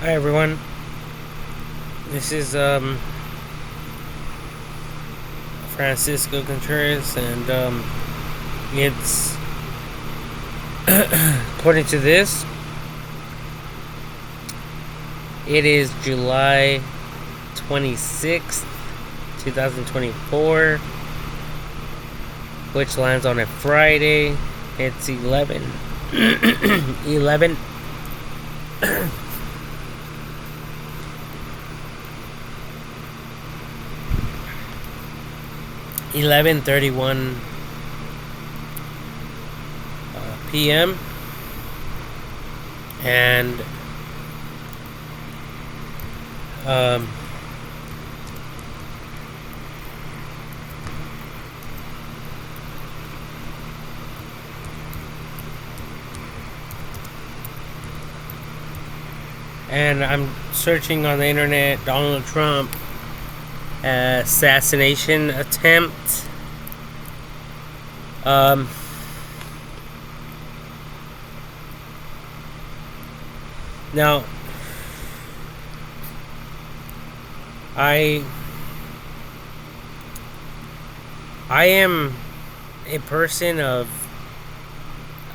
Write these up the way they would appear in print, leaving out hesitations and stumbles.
Hi everyone. This is Francisco Contreras, and it's according to this, it is July 26th, 2024, which lands on a Friday. It's 11 11 11:31 p.m. and um, I'm searching on the internet Donald Trump assassination attempt. Now, I am a person of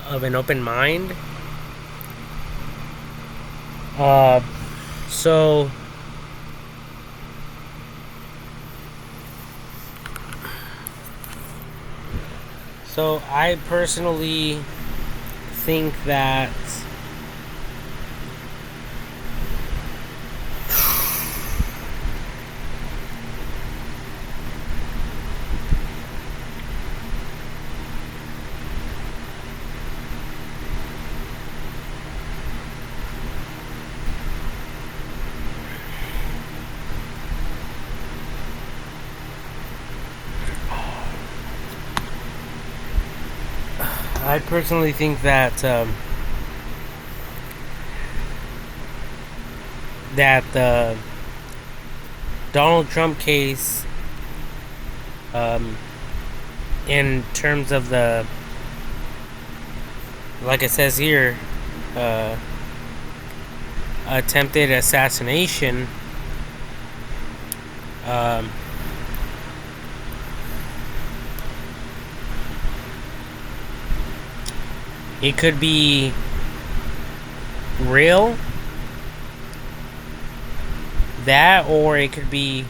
an open mind. So I personally think that that the Donald Trump case, in terms of the, like it says here, attempted assassination, it could be real, that, or it could be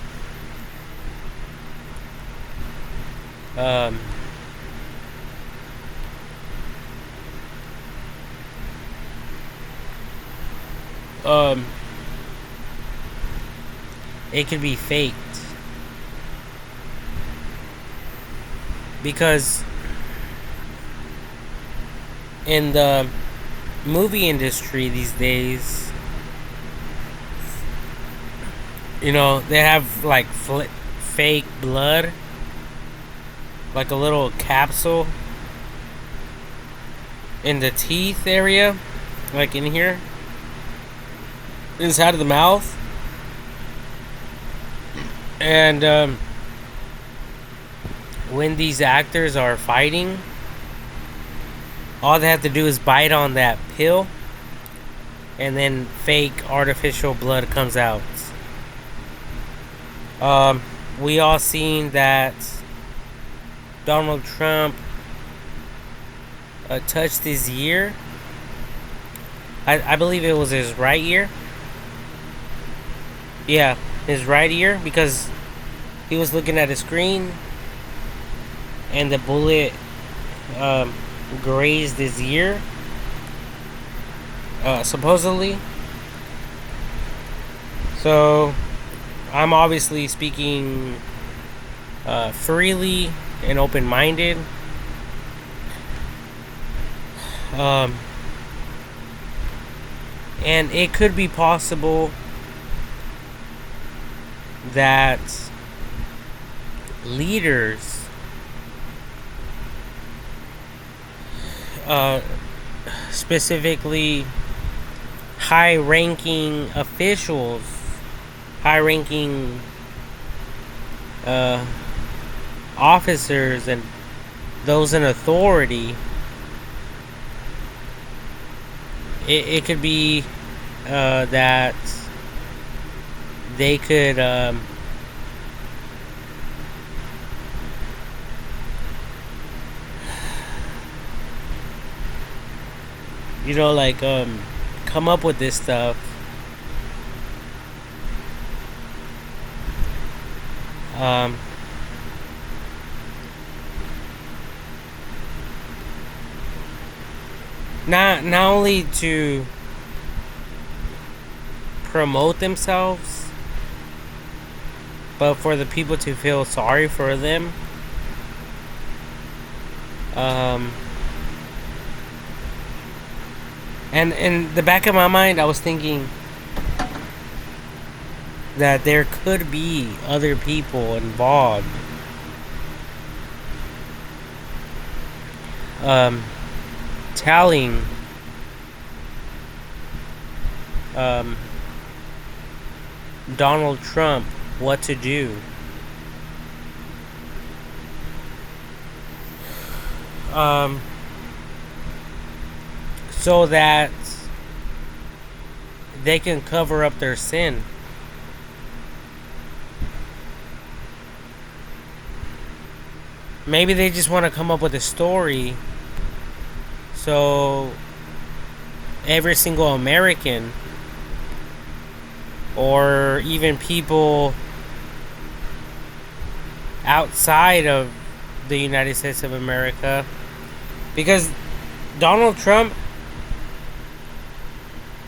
it could be faked, because in the movie industry these days, they have like fake blood, like a little capsule in the teeth area, like in here, inside of the mouth. And when these actors are fighting, all they have to do is bite on that pill, and then fake artificial blood comes out. We all seen that Donald Trump touched his ear. I believe it was his right ear. Yeah, his right ear, because he was looking at a screen and the bullet grazed his ear, supposedly. So I'm obviously speaking freely and open-minded. And it could be possible that leaders, specifically high-ranking officials, high-ranking officers, and those in authority, it could be that they could like come up with this stuff. Not only to promote themselves, but for the people to feel sorry for them. And in the back of my mind, I was thinking that there could be other people involved. Telling Donald Trump what to do. So that they can cover up their sin. Maybe they just want to come up with a story so every single American, or even people outside of the United States of America, because Donald Trump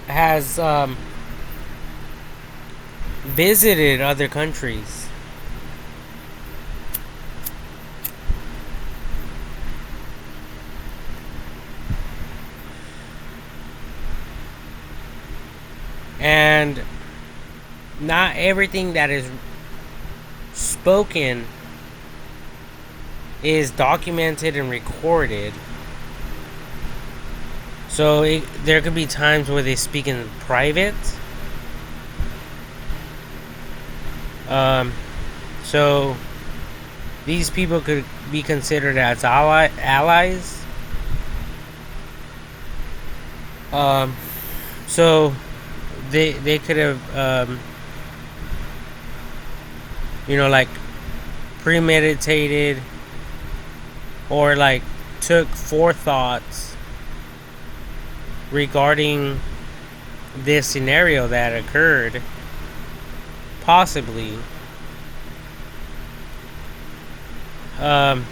has visited other countries. And not everything that is spoken is documented and recorded. So there could be times where they speak in private. So these people could be considered as allies. So they could have, like premeditated or like took forethoughts regarding this scenario that occurred, possibly. And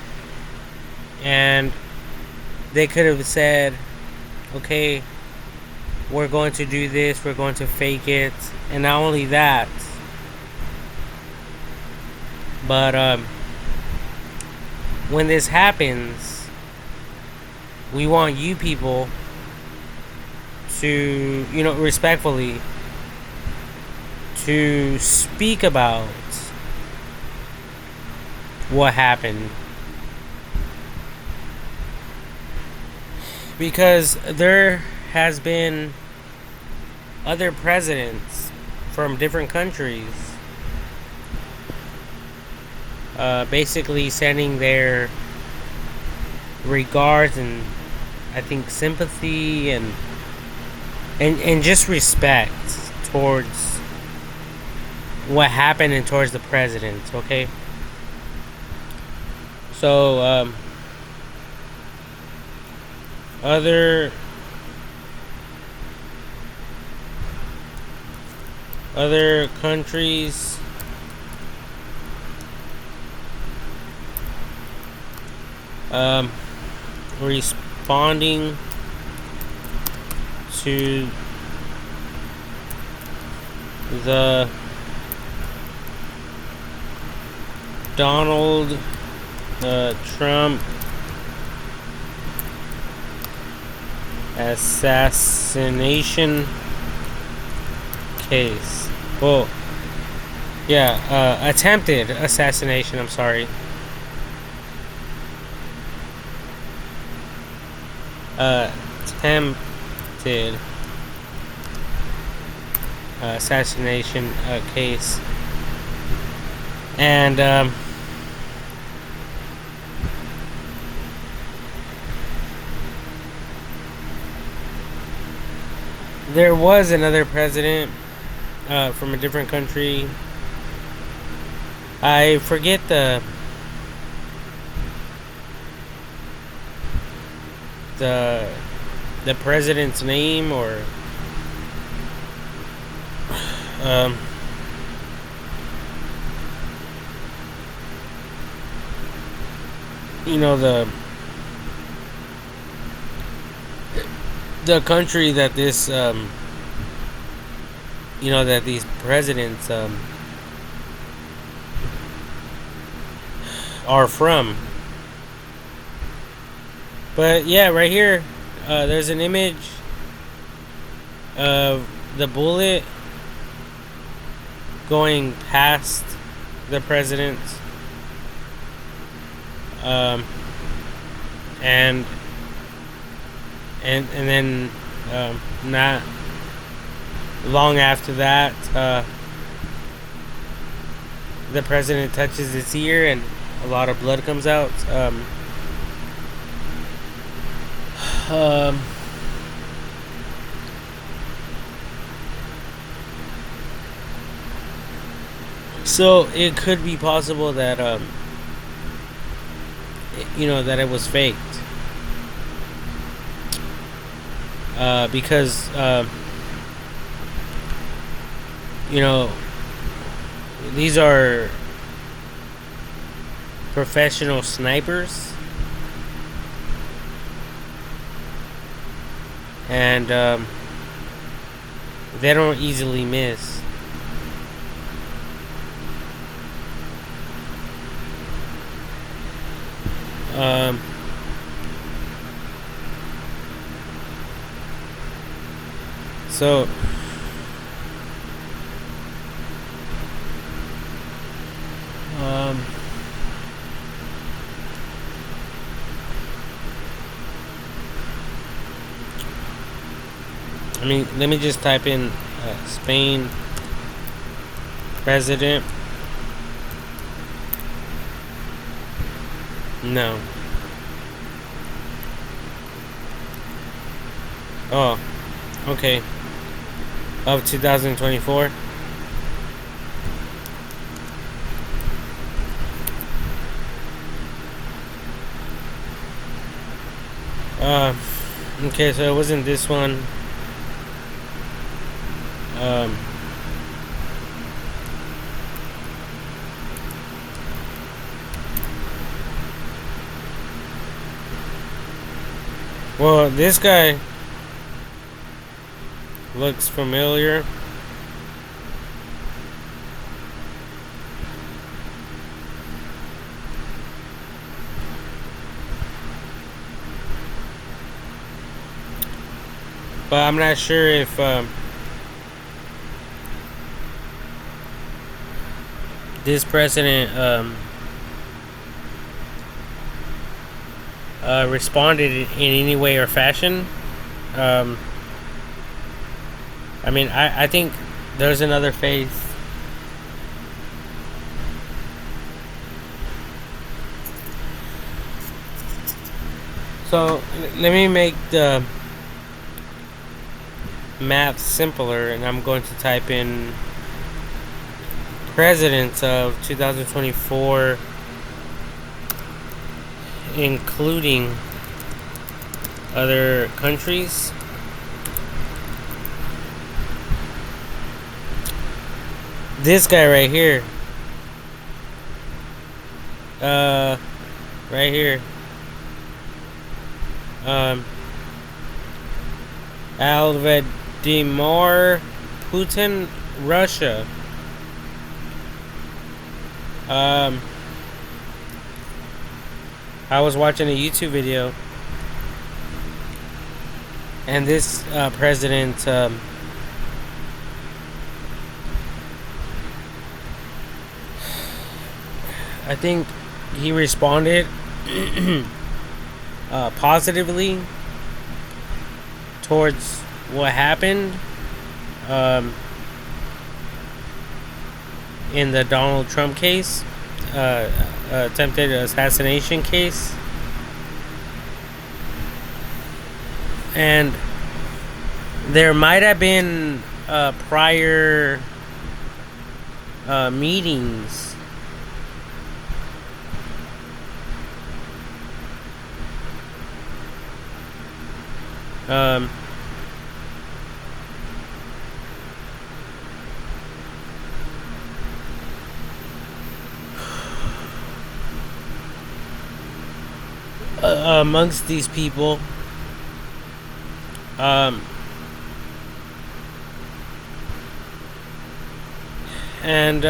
they could have said, okay, we're going to do this, we're going to fake it. And not only that, but when this happens, we want you people to, respectfully, to speak about what happened. Because there has been other presidents from different countries basically sending their regards and, I think, sympathy and just respect towards what happened and towards the president, okay? So, other countries responding to the Donald Trump assassination case. Well, yeah, attempted assassination, I'm sorry. Attempted assassination case. And there was another president from a different country. I forget the the president's name, or um, you know, the country that this you know, that these presidents are from. But yeah, right here, there's an image of the bullet going past the president, um, and then not long after that, the president touches his ear and a lot of blood comes out. So it could be possible that you know, that it was faked, because you know, these are professional snipers, and they don't easily miss. So I mean, let me just type in Spain president. No. Oh, okay. Of 2024. Okay, so it wasn't this one. Well, this guy looks familiar. But I'm not sure if this president responded in any way or fashion. I mean, I think there's another phase. So let me make the math simpler, and I'm going to type in presidents of 2024, including other countries. This guy right here, right here, Vladimir Putin, Russia. I was watching a YouTube video, and this president I think he responded positively towards what happened in the Donald Trump case, attempted assassination case. And there might have been prior meetings. Um, Amongst these people. Um, and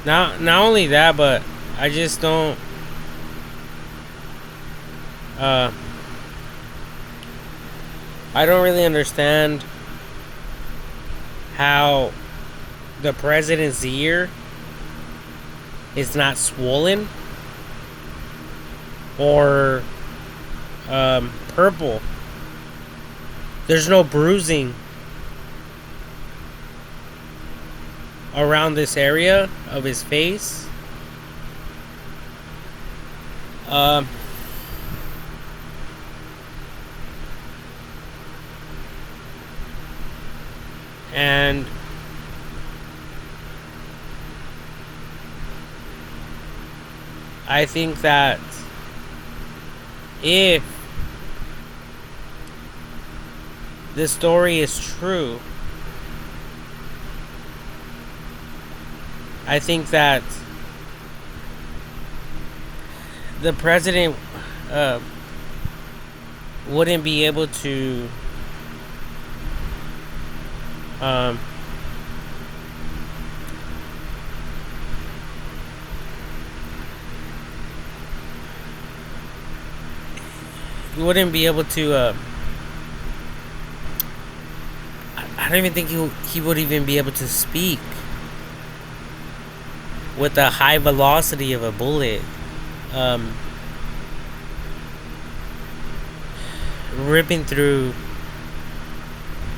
not only that, but I just don't. Uh, I don't really understand how the president's ear is not swollen or purple. There's no bruising around this area of his face. And I think that if the story is true, I think that the president wouldn't be able to he wouldn't be able to I don't even think he would even be able to speak with the high velocity of a bullet ripping through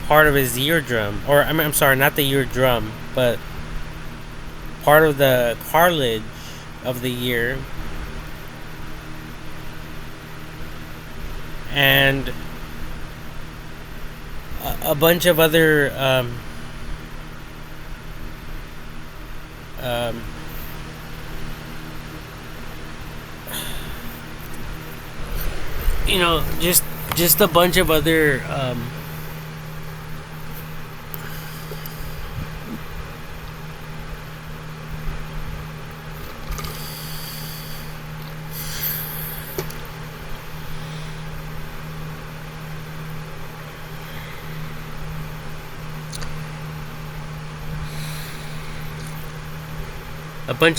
part of his eardrum, or I'm sorry, not the eardrum, but part of the cartilage of the ear, and a bunch of other you know, just a bunch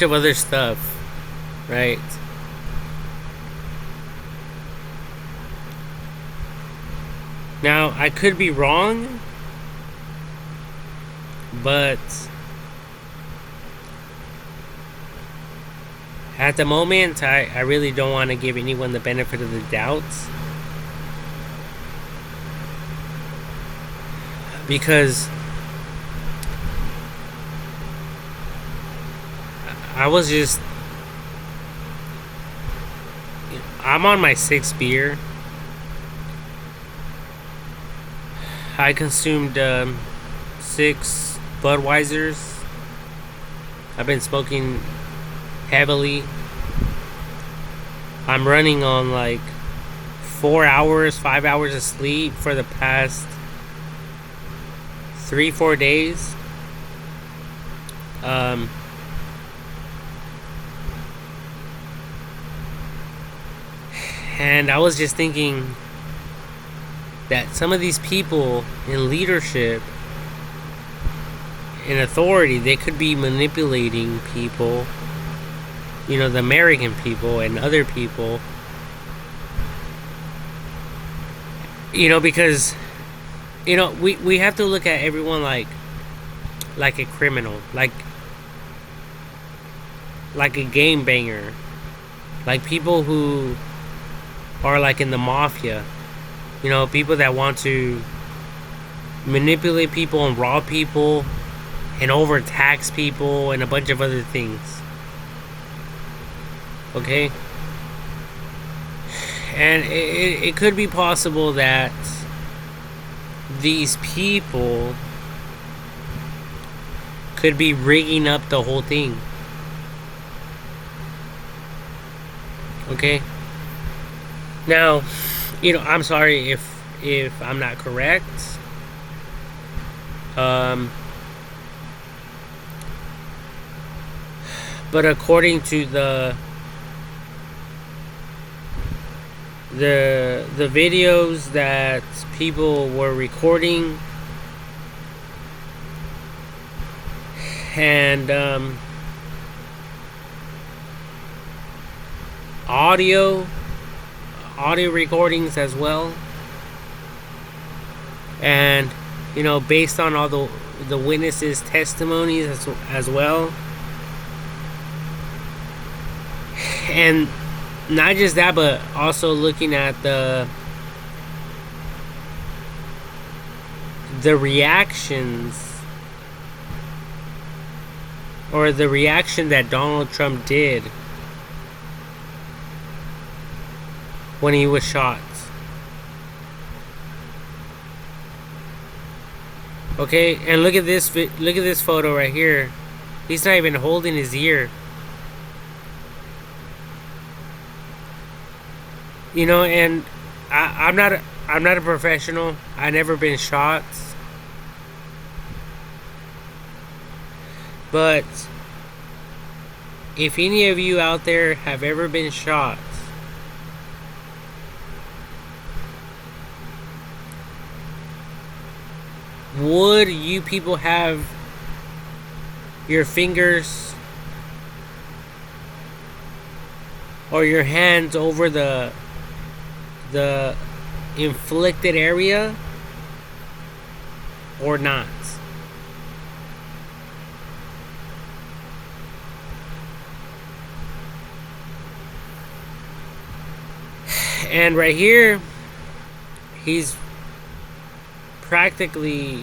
of other stuff, right? Now, I could be wrong, but at the moment, I really don't want to give anyone the benefit of the doubt, because I'm on my 6th beer. I consumed 6 Budweisers. I've been smoking heavily. I'm running on like 4 hours, 5 hours of sleep for the past 3-4 days. And I was just thinking that some of these people in leadership, in authority, they could be manipulating people, you know, the American people and other people, you know, because, you know, we have to look at everyone like a criminal, like a game banger, like people who are like in the mafia, you know, people that want to manipulate people and rob people and overtax people and a bunch of other things. Okay? And it could be possible that these people could be rigging up the whole thing. Okay? Now, I'm sorry if I'm not correct. But according to the videos that people were recording, and audio recordings as well, and based on all the witnesses' testimonies as well, and not just that, but also looking at the reactions, or the reaction that Donald Trump did when he was shot. Okay, and look at this photo right here. He's not even holding his ear. And I'm not a professional. I've never been shot. But if any of you out there have ever been shot, would you people have your fingers or your hands over the inflicted area or not? And right here, he's practically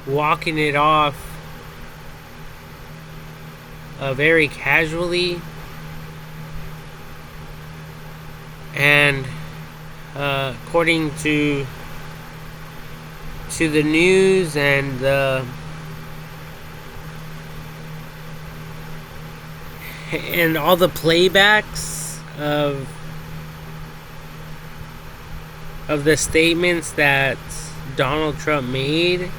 walking it off very casually, and according to the news and all the playbacks of the statements that Donald Trump made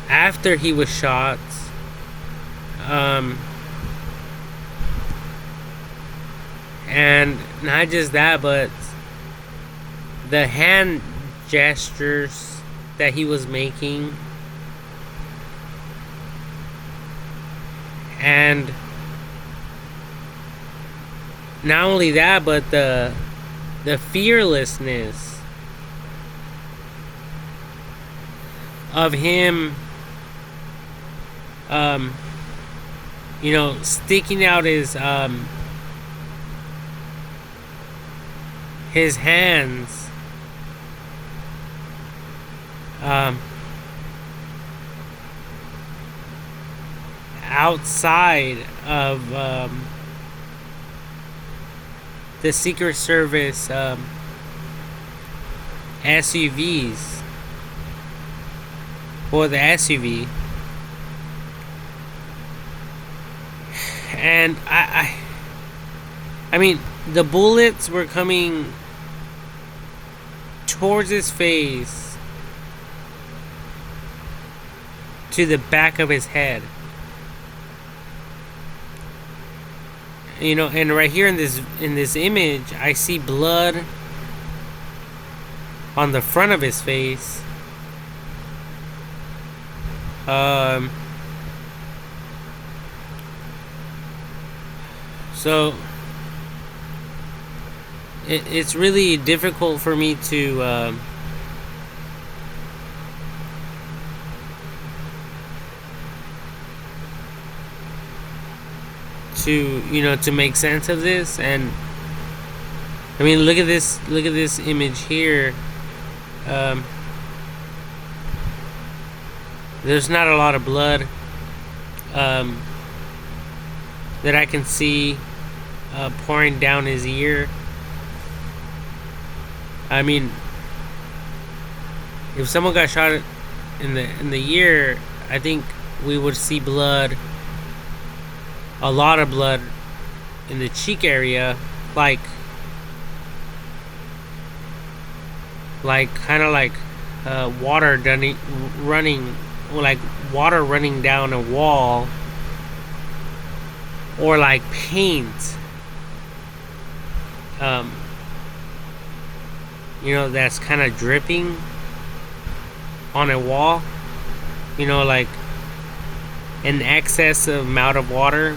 after he was shot, and not just that, but the hand gestures that he was making, and not only that, but the fearlessness of him, sticking out his hands, outside of the Secret Service SUVs, or the SUV. And I mean, the bullets were coming towards his face, to the back of his head. And right here in this image, I see blood on the front of his face. So it's really difficult for me to to make sense of this. And I mean, look at this image here. There's not a lot of blood. um, that I can see pouring down his ear. I mean, if someone got shot in the ear, I think we would see blood, a lot of blood, in the cheek area, like kind of like water running, like water running down a wall, or like paint, that's kind of dripping on a wall, like an excess amount of water.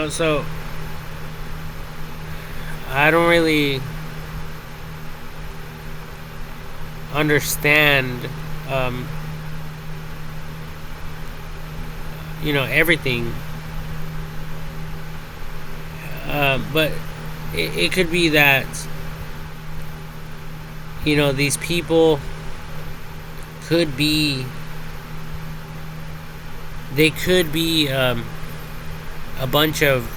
So I don't really understand, everything. But it could be that, these people could be, a bunch of,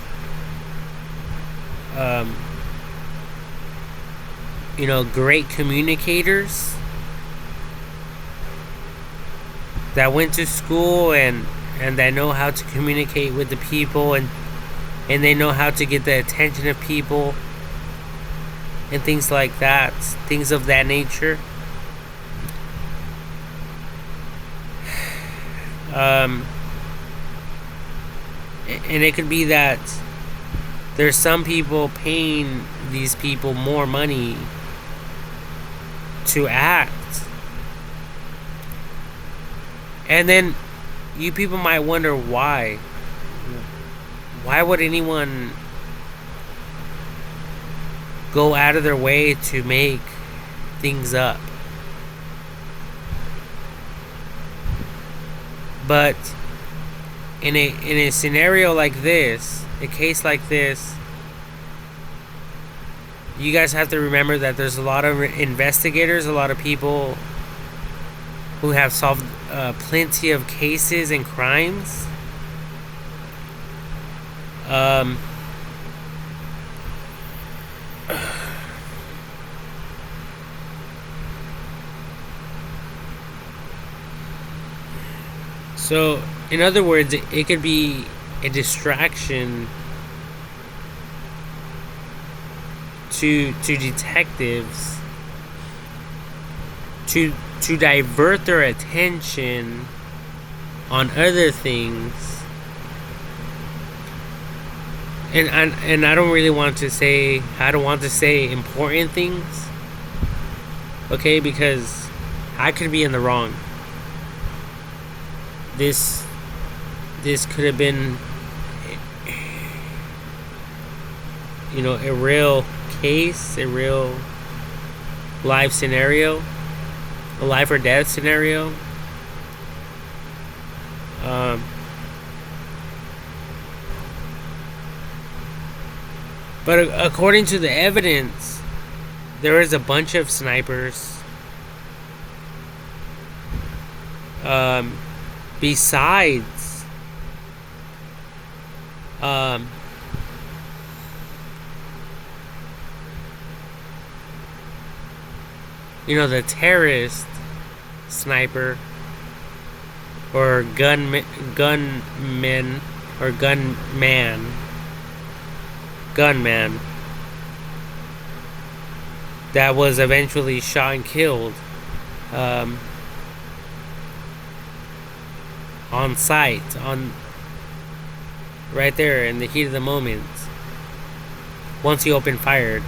great communicators that went to school and that know how to communicate with the people, and they know how to get the attention of people and things like that, things of that nature. And it could be that there's some people paying these people more money to act. And then you people might wonder why. Why would anyone go out of their way to make things up? But in a scenario like this, a case like this, you guys have to remember that there's a lot of investigators, a lot of people who have solved plenty of cases and crimes. So, in other words, it could be a distraction to detectives to divert their attention on other things. And I don't really want to say, important things, okay, because I could be in the wrong. This could have been, a real case, a real life scenario, a life or death scenario. But according to the evidence, there is a bunch of snipers. Besides, the terrorist sniper or gunman that was eventually shot and killed on site, right there in the heat of the moment. Once he opened fire,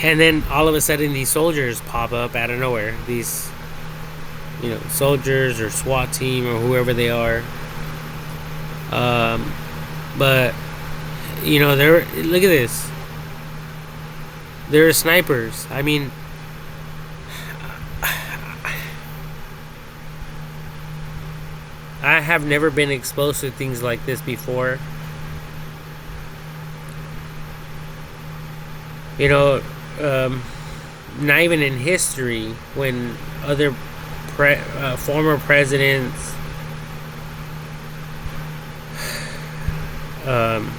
and then all of a sudden these soldiers pop up out of nowhere. These, soldiers or SWAT team or whoever they are. But they're, look at this. They're snipers. I mean, I have never been exposed to things like this before. You know, um, not even in history when other former presidents um,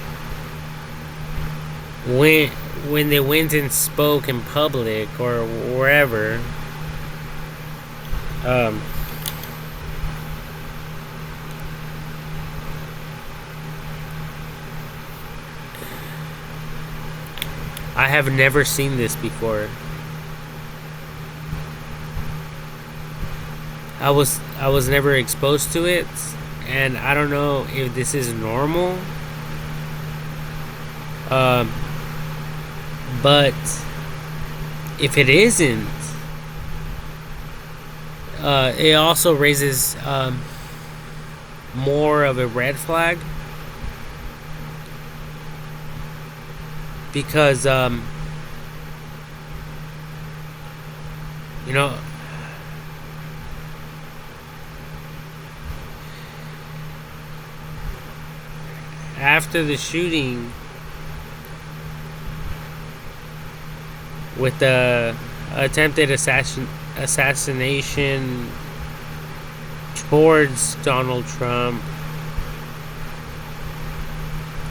went when they went and spoke in public or wherever. Um, I have never seen this before. I was never exposed to it, and I don't know if this is normal. Um, but if it isn't, it also raises more of a red flag because you know, after the shooting with the attempted assassination towards Donald Trump,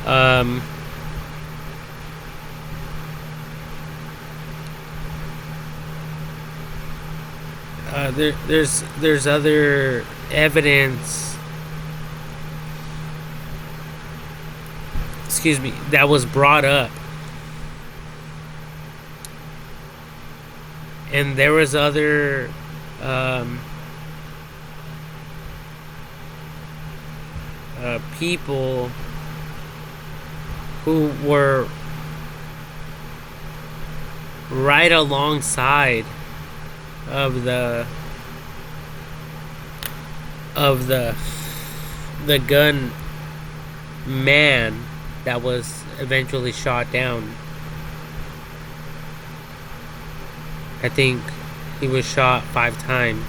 um, there's other evidence, excuse me, that was brought up, and there was other people who were right alongside of the gun man that was eventually shot down. I think he was shot 5 times.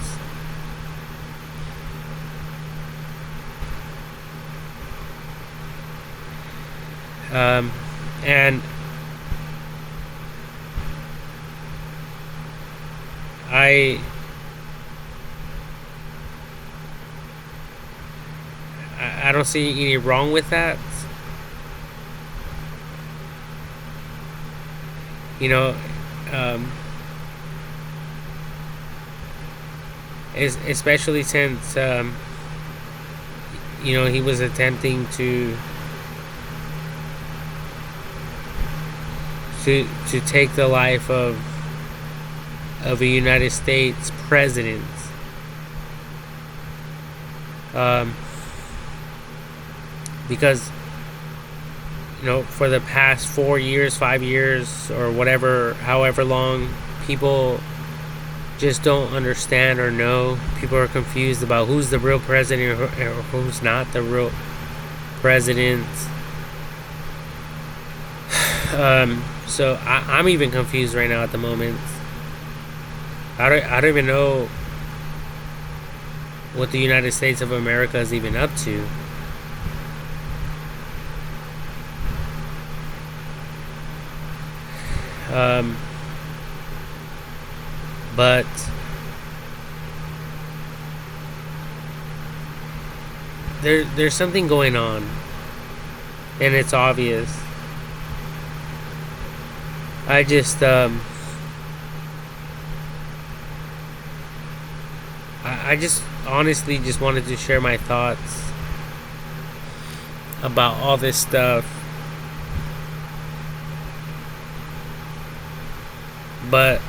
And I don't see any wrong with that. You know, especially since you know, he was attempting to take the life of a United States president. Because, you know, for the past 4 years, 5 years, or whatever, however long, people just don't understand or know. People are confused about who's the real president or who's not the real president. So I'm even confused right now at the moment. I don't even know what the United States of America is even up to. But there's something going on, and it's obvious. I just I just honestly just wanted to share my thoughts about all this stuff. But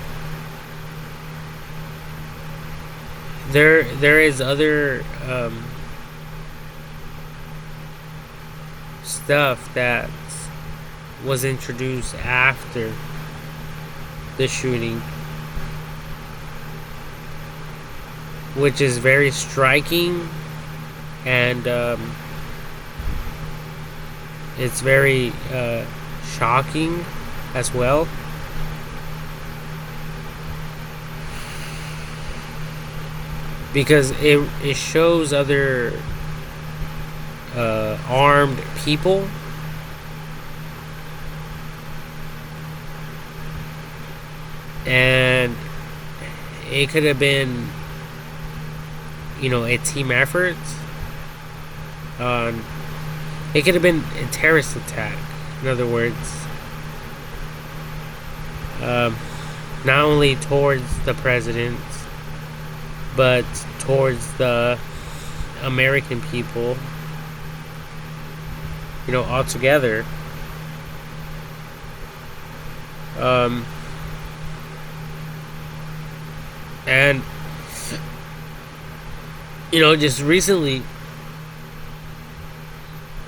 there is other stuff that was introduced after the shooting, which is very striking, and it's very shocking as well. Because it shows other armed people And it could have been, a team effort. It could have been a terrorist attack. In other words, not only towards the president, but towards the American people, altogether. And just recently,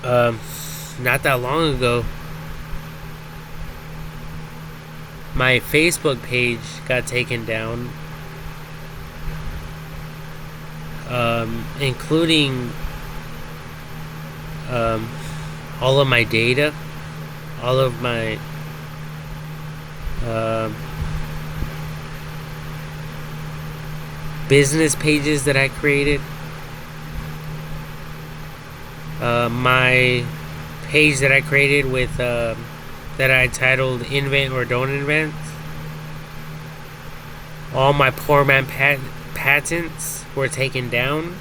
not that long ago, my Facebook page got taken down, including all of my data, all of my business pages that I created, my page that I created with that I titled Invent or Don't Invent, all my poor man patents were taken down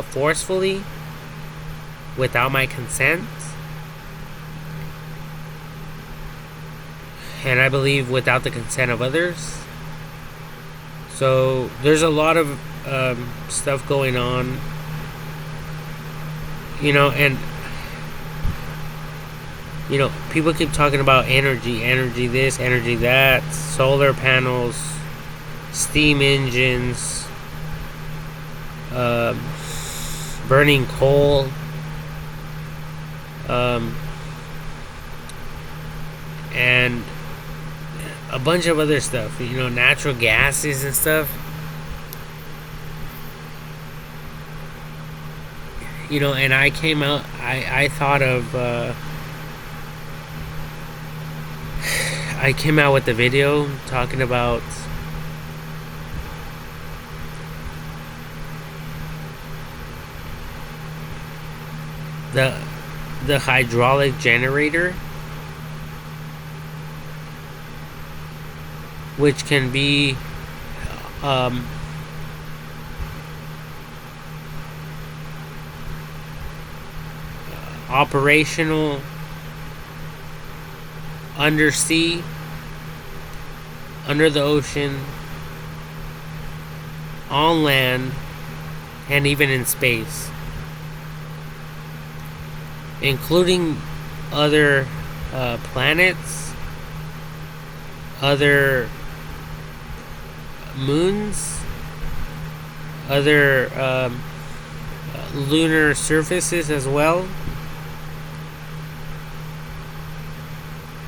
forcefully without my consent, and I believe without the consent of others. So there's a lot of stuff going on, and people keep talking about energy this, energy that, solar panels, steam engines, burning coal, and a bunch of other stuff, natural gases and stuff. And I came out, I thought of, I came out with the video talking about the hydraulic generator, which can be operational undersea, under the ocean, on land, and even in space, including other planets, other moons, other lunar surfaces as well.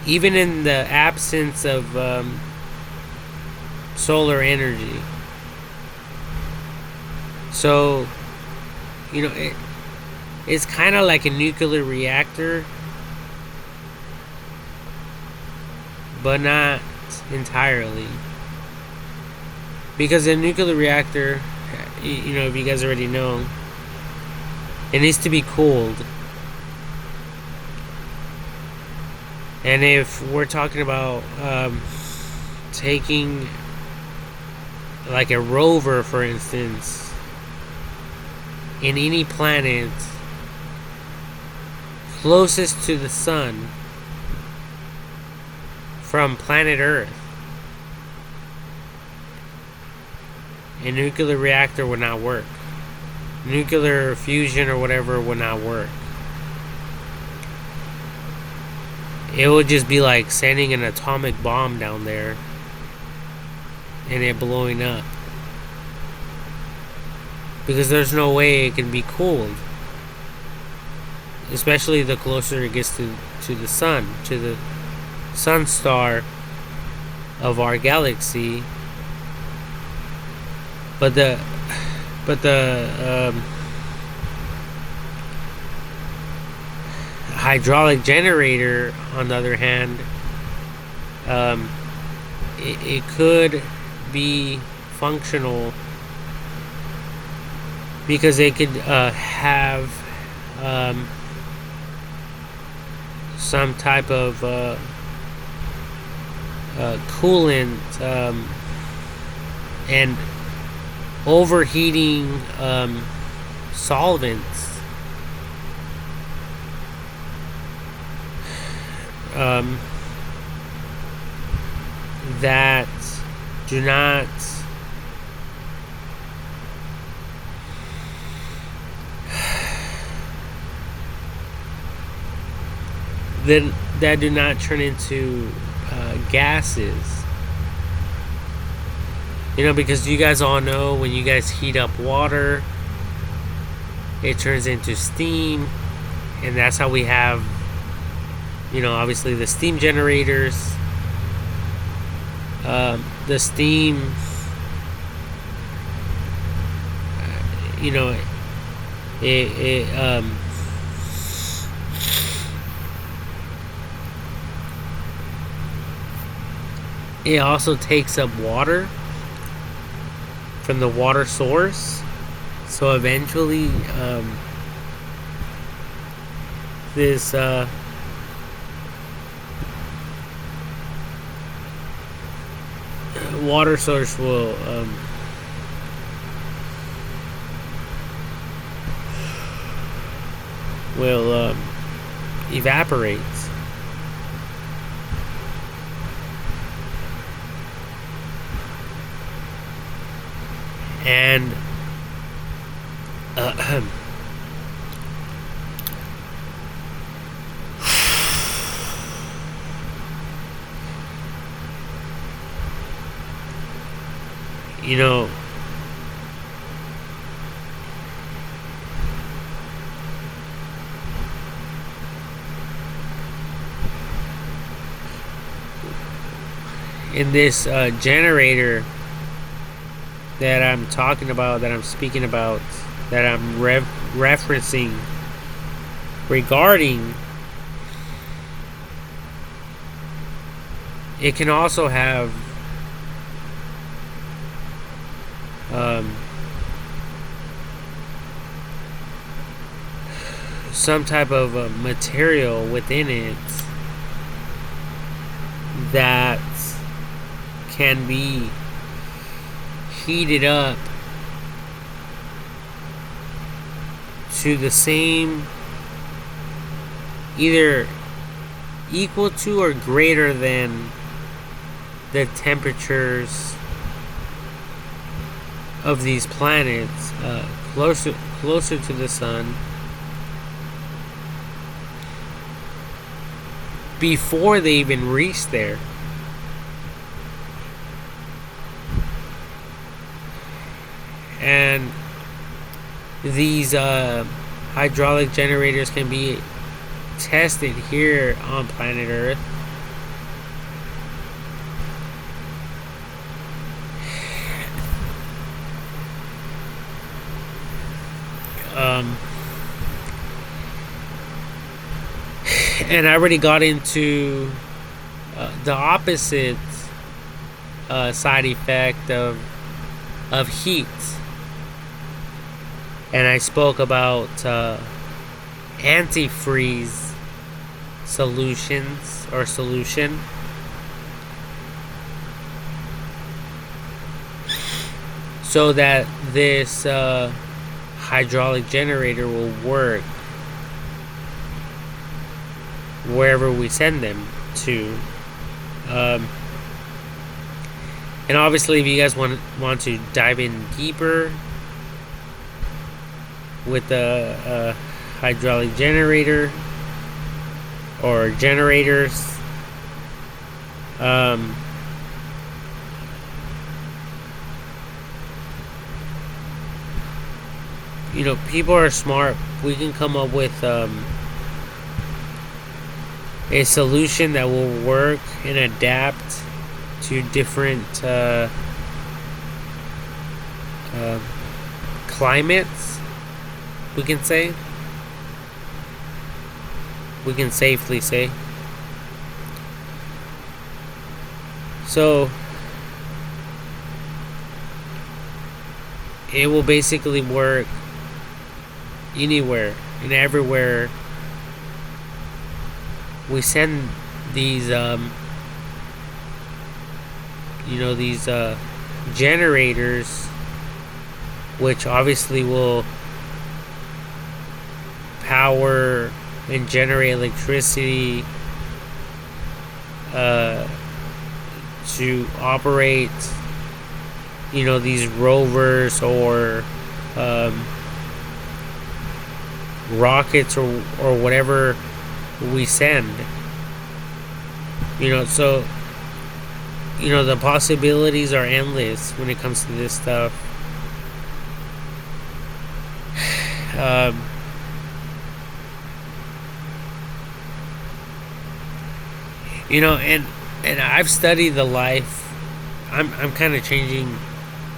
Even in the absence of solar energy. So, it's kind of like a nuclear reactor, but not entirely. Because a nuclear reactor, if you guys already know, it needs to be cooled. And if we're talking about taking like a rover, for instance, in any planet closest to the sun from planet Earth, a nuclear reactor would not work. Nuclear fusion or whatever would not work. It would just be like sending an atomic bomb down there and it blowing up. Because there's no way it can be cooled. Especially the closer it gets to the sun, to the sun star of our galaxy. But the hydraulic generator, on the other hand, it could be functional because it could have some type of coolant, and overheating solvents that do not that do not turn into gases. You know, because you guys all know when you guys heat up water, it turns into steam, and that's how we have, you know, obviously the steam generators. The steam, you know, it also takes up water from the water source. So eventually, this water source will evaporate. And you know, in this generator that I'm talking about, that I'm speaking about, that I'm referencing regarding, it can also have some type of material within it that can be heated up to the same, either equal to or greater than the temperatures of these planets, closer to the sun, before they even reach there. And these hydraulic generators can be tested here on planet Earth. And I already got into the opposite side effect of heat. And I spoke about antifreeze solutions or solution. So that this hydraulic generator will work wherever we send them to. And obviously, if you guys want to dive in deeper with the hydraulic generator or generators, you know, people are smart. We can come up with a solution that will work and adapt to different climates, we can say. We can safely say. So it will basically work anywhere and everywhere we send these these generators, which obviously will power and generate electricity to operate, these rovers or rockets or whatever we send. So the possibilities are endless when it comes to this stuff. And I've studied the life. I'm kind of changing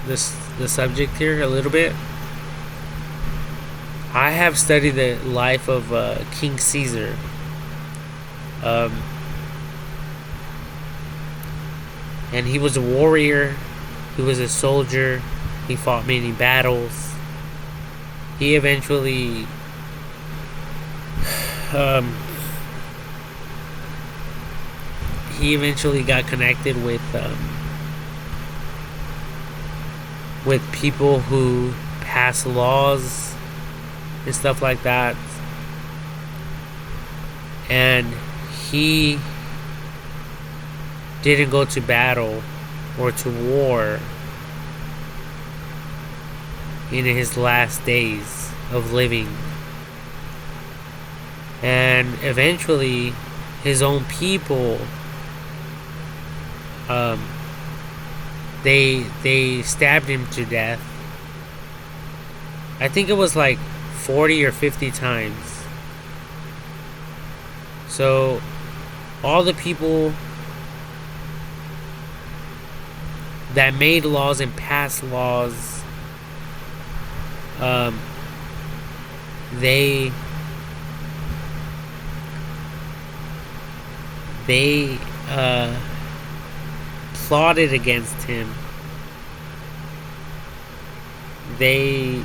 the subject here a little bit. I have studied the life of King Caesar. And he was a warrior. He was a soldier. He fought many battles. He eventually got connected with people who pass laws and stuff like that. And he didn't go to battle or to war in his last days of living. And eventually his own people, they stabbed him to death. I think it was like 40 or 50 times. So all the people that made laws and passed laws, they plotted against him. They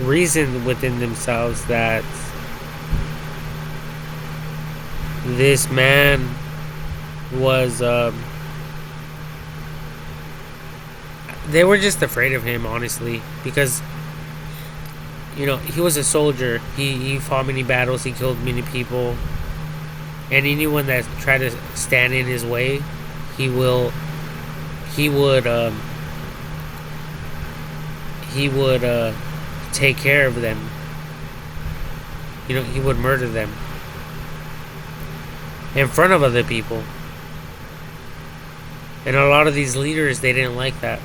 reasoned within themselves that this man was they were just afraid of him, honestly, because he was a soldier. He fought many battles. He killed many people, and anyone that tried to stand in his way, he would take care of them. He would murder them in front of other people. And a lot of these leaders, they didn't like that,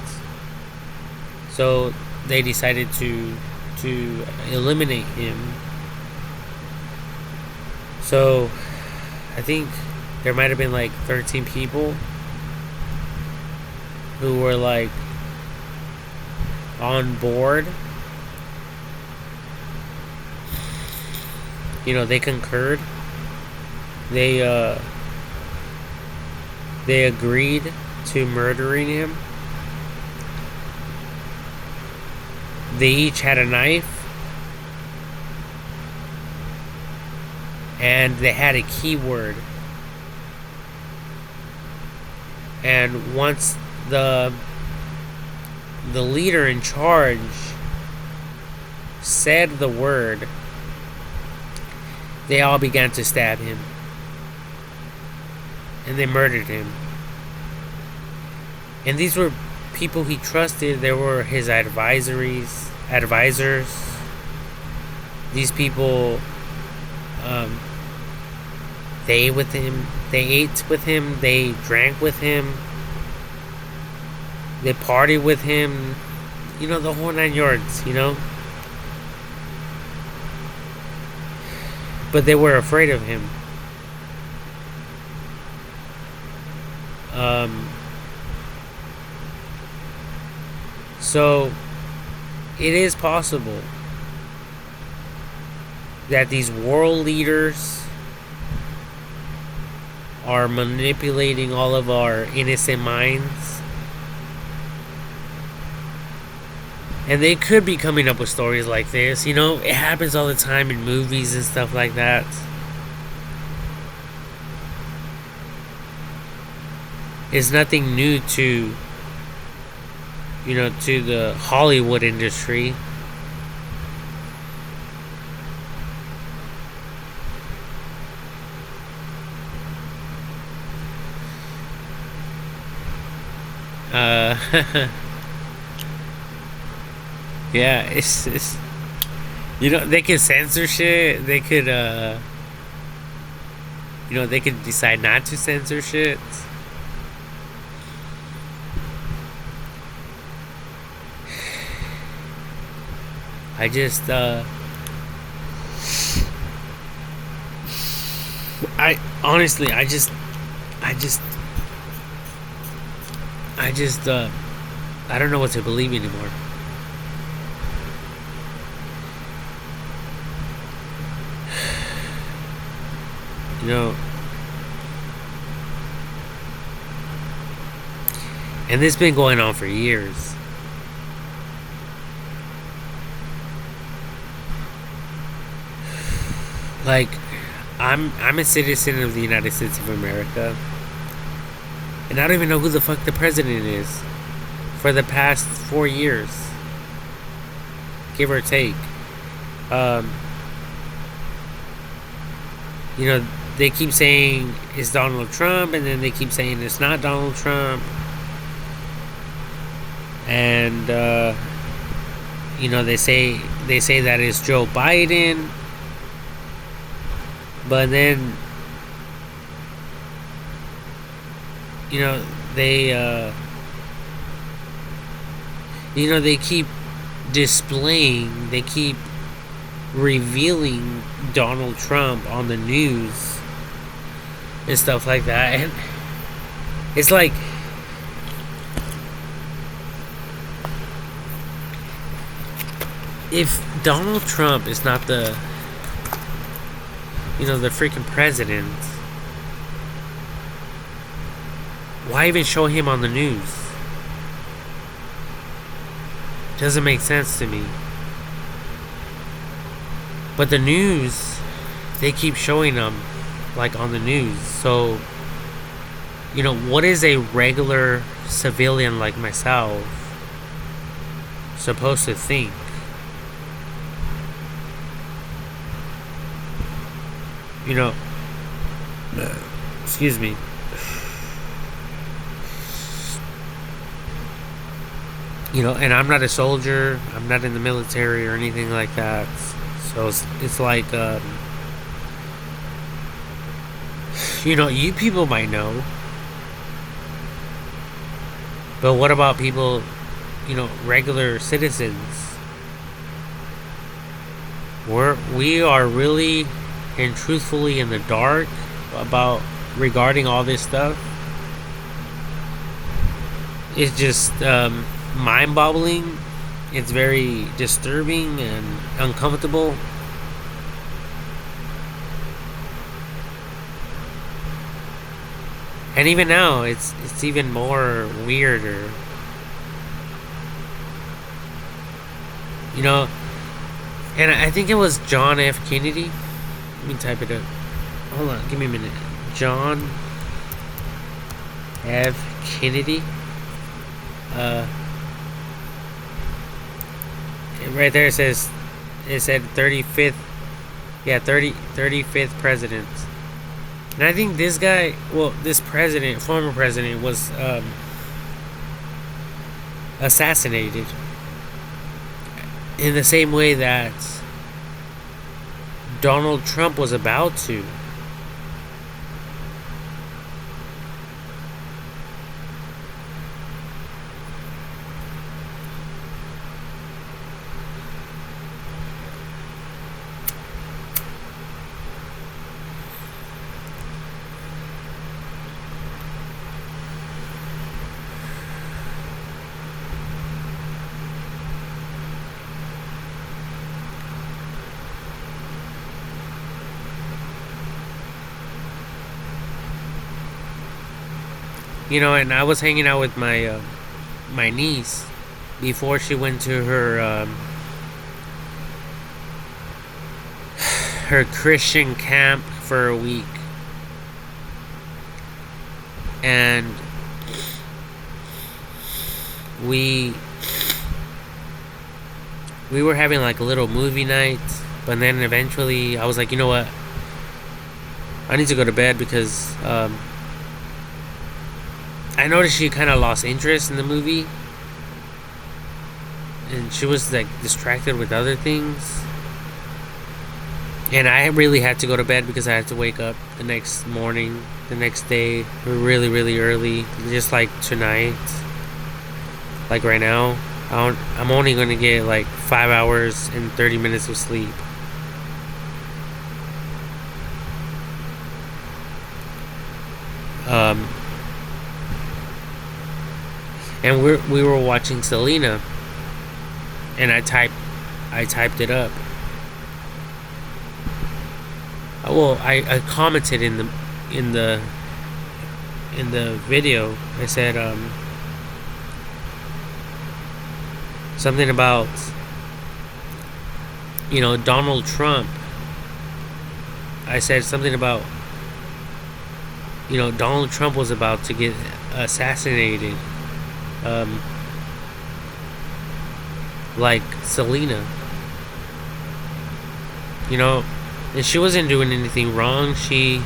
so they decided to eliminate him. So I think there might have been like 13 people who were like on board. They concurred. They agreed to murdering him. They each had a knife, and they had a keyword. And once the leader in charge said the word, they all began to stab him, and they murdered him. And these were people he trusted. They were his advisors. These people, they ate with him. They drank with him. They partied with him. The whole 9 yards. But they were afraid of him. So it is possible that these world leaders are manipulating all of our innocent minds And they could be coming up with stories like this. You know, it happens all the time in movies and stuff like that. It's nothing new to, you know, to the Hollywood industry. Yeah, it's you know, they could censor shit. They could you know, they could decide not to censor shit. I just I honestly I just I don't know what to believe anymore. You know, and this has been going on for years. Like, I'm a citizen of the United States of America, and I don't even know who the fuck the president is for the past 4 years, give or take. Um, you know, they keep saying it's Donald Trump, and then they keep saying it's not Donald Trump, and you know, they say that it's Joe Biden, but then you know they keep displaying, they keep revealing Donald Trump on the news and stuff like that, and it's like, if Donald Trump is not the, you know, the freaking president, why even show him on the news? Doesn't make sense to me. But the news, they keep showing them like on the news. So, you know, what is a regular civilian like myself supposed to think? You know, excuse me. You know, and I'm not a soldier. I'm not in the military or anything like that. So it's like, you know, you people might know. But what about people, you know, regular citizens? We are really and truthfully in the dark about regarding all this stuff. It's just mind-boggling. It's very disturbing and uncomfortable. And even now, it's even more weirder. You know, and I think it was John F. Kennedy. Let me type it up. Hold on, give me a minute. John F. Kennedy. Right there it said 35th. Yeah, 35th president. And I think this guy, well, this president, former president, was assassinated in the same way that Donald Trump was about to. You know, and I was hanging out with my my niece, before she went to her Christian camp for a week. And we were having like a little movie night, but then eventually I was like, you know what, I need to go to bed because I noticed she kind of lost interest in the movie, and she was like distracted with other things. And I really had to go to bed because I had to wake up the next morning, the next day, really, really early, just like tonight. Like right now, I'm only going to get like 5 hours and 30 minutes of sleep. And we were watching Selena, and I typed it up. Well, I commented in the video. I said something about, Donald Trump. I said something about, Donald Trump was about to get assassinated, like Selena. And she wasn't doing anything wrong. She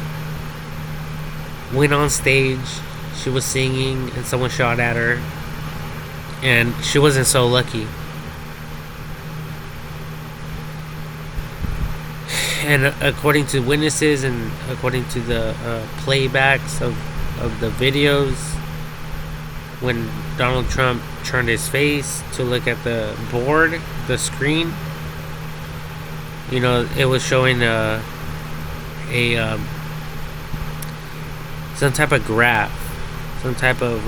went on stage, she was singing, and someone shot at her. And she wasn't so lucky. And according to witnesses and according to the playbacks of the videos, when Donald Trump turned his face to look at the board, the screen, it was showing some type of graph, some type of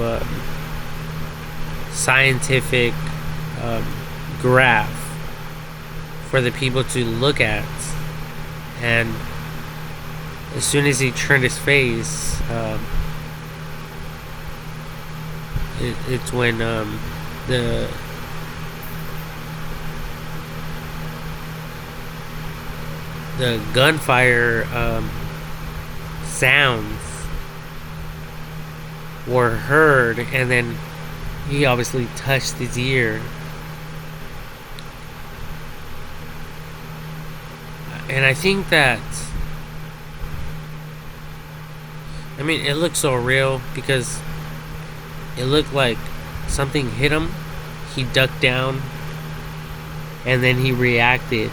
scientific graph for the people to look at. And as soon as he turned his face, it's when the gunfire sounds were heard, and then he obviously touched his ear. And I think that, it looked so real because it looked like something hit him. He ducked down, and then he reacted.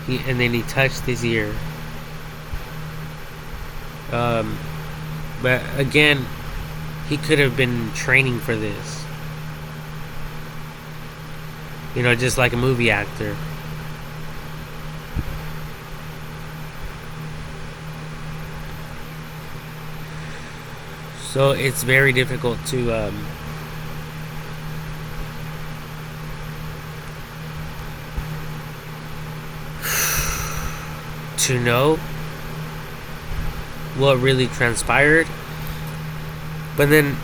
And then he touched his ear. But again, he could have been training for this. Just like a movie actor. So it's very difficult to know what really transpired. But then,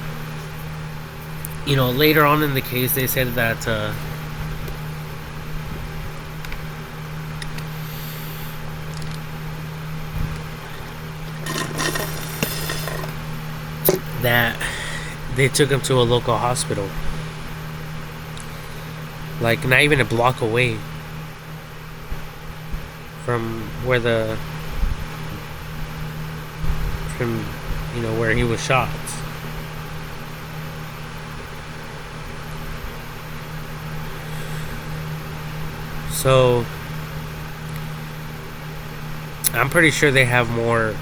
later on in the case, they said that they took him to a local hospital, like not even a block away from where where he was shot. So I'm pretty sure they have more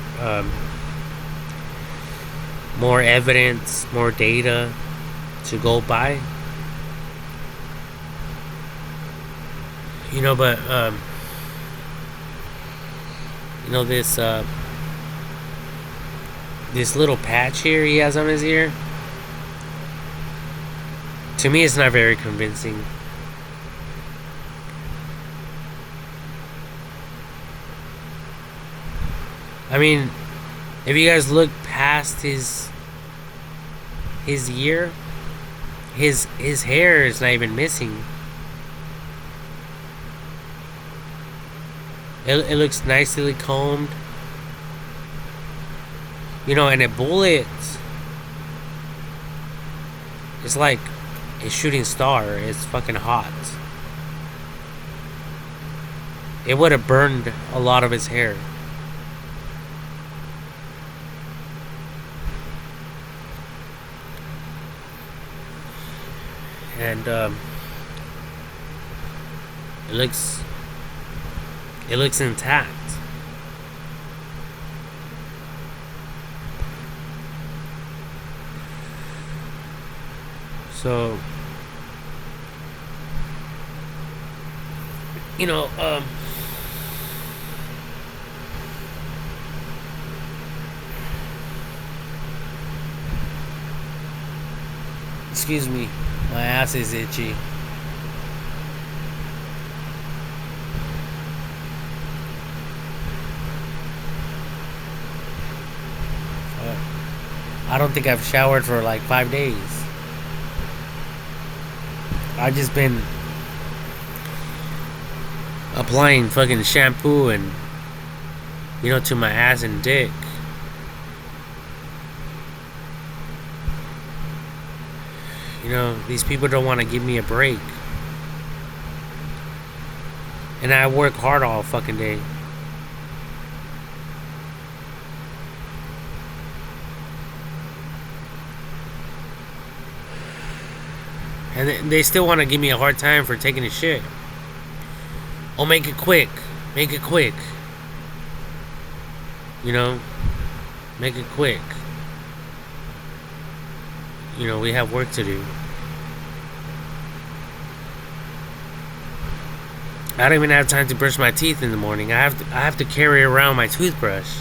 evidence, more data to go by. But this little patch here he has on his ear, to me it's not very convincing. If you guys look past his ear, his hair is not even missing. It looks nicely combed. You know, and a bullet, it's like a shooting star. It's fucking hot. It would have burned a lot of his hair. And it looks intact. So, you know, excuse me, my ass is itchy. I don't think I've showered for like 5 days. I've just been applying fucking shampoo and, you know, to my ass and dick. You know, these people don't want to give me a break. And I work hard all fucking day. And they still want to give me a hard time for taking a shit. Oh, make it quick. Make it quick. You know? Make it quick. You know, we have work to do. I don't even have time to brush my teeth in the morning. I have to carry around my toothbrush.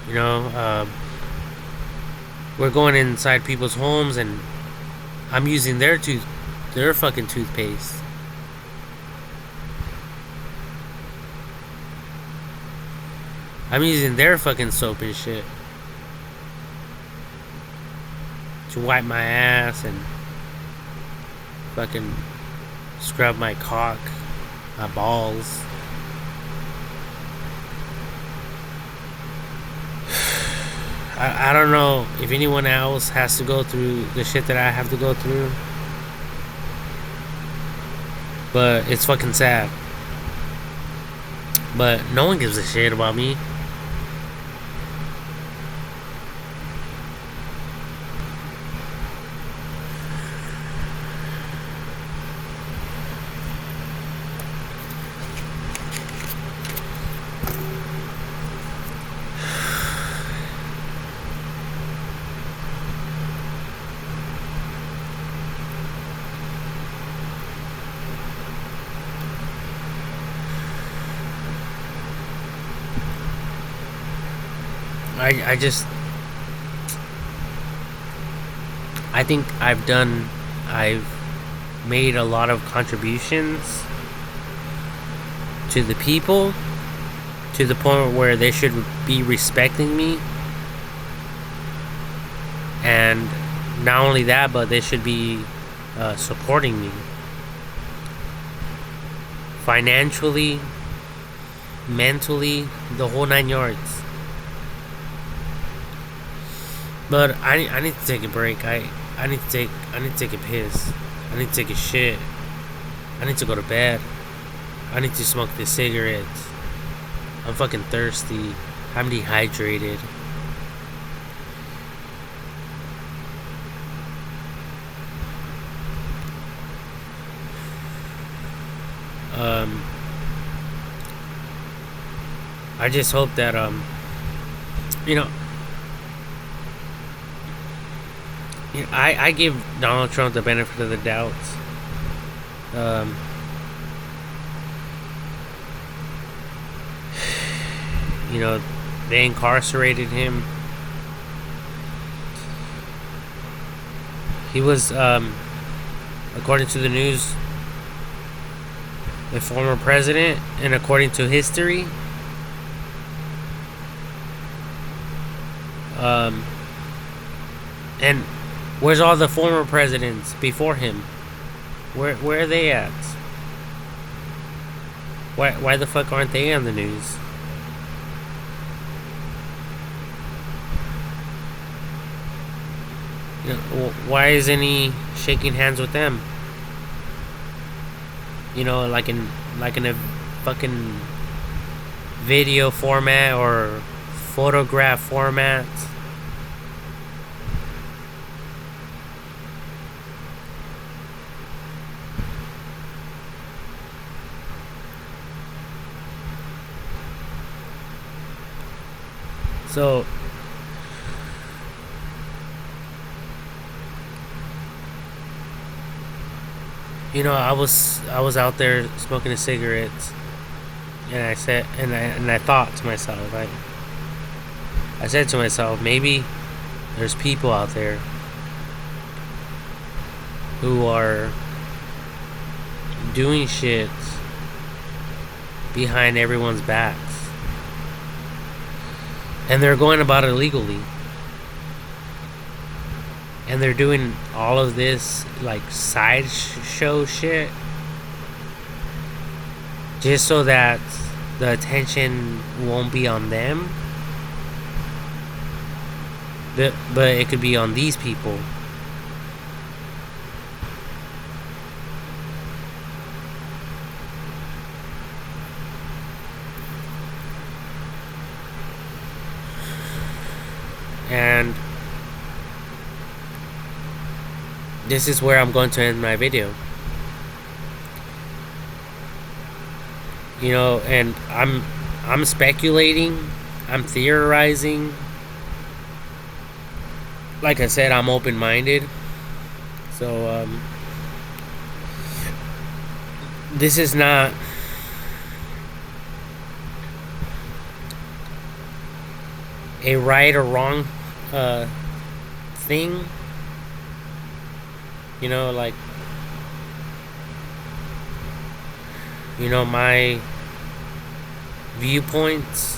You know, we're going inside people's homes and I'm using their fucking toothpaste. I'm using their fucking soap and shit to wipe my ass and fucking scrub my cock, my balls. I don't know if anyone else has to go through the shit that I have to go through, but it's fucking sad. But no one gives a shit about me. I think I've made a lot of contributions to the people to the point where they should be respecting me. And not only that, but they should be supporting me financially, mentally, the whole 9 yards. But I need to take a break. I need to take a piss. I need to take a shit. I need to go to bed. I need to smoke this cigarette. I'm fucking thirsty. I'm dehydrated. I just hope that you know, I give Donald Trump the benefit of the doubt. You know, they incarcerated him. He was, according to the news, a former president, and according to history, And where's all the former presidents before him? Where are they at? Why the fuck aren't they on the news? You know, why isn't he shaking hands with them? You know, like in a fucking video format or photograph format. So you know, I was out there smoking a cigarette, and I thought to myself, I said to myself, maybe there's people out there who are doing shit behind everyone's backs, and they're going about it legally. And they're doing all of this like sideshow shit just so that the attention won't be on them, but it could be on these people. And this is where I'm going to end my video. You know, and I'm speculating, I'm theorizing. Like I said, I'm open-minded. So this is not a right or wrong thing. You know, like, you know, my viewpoints,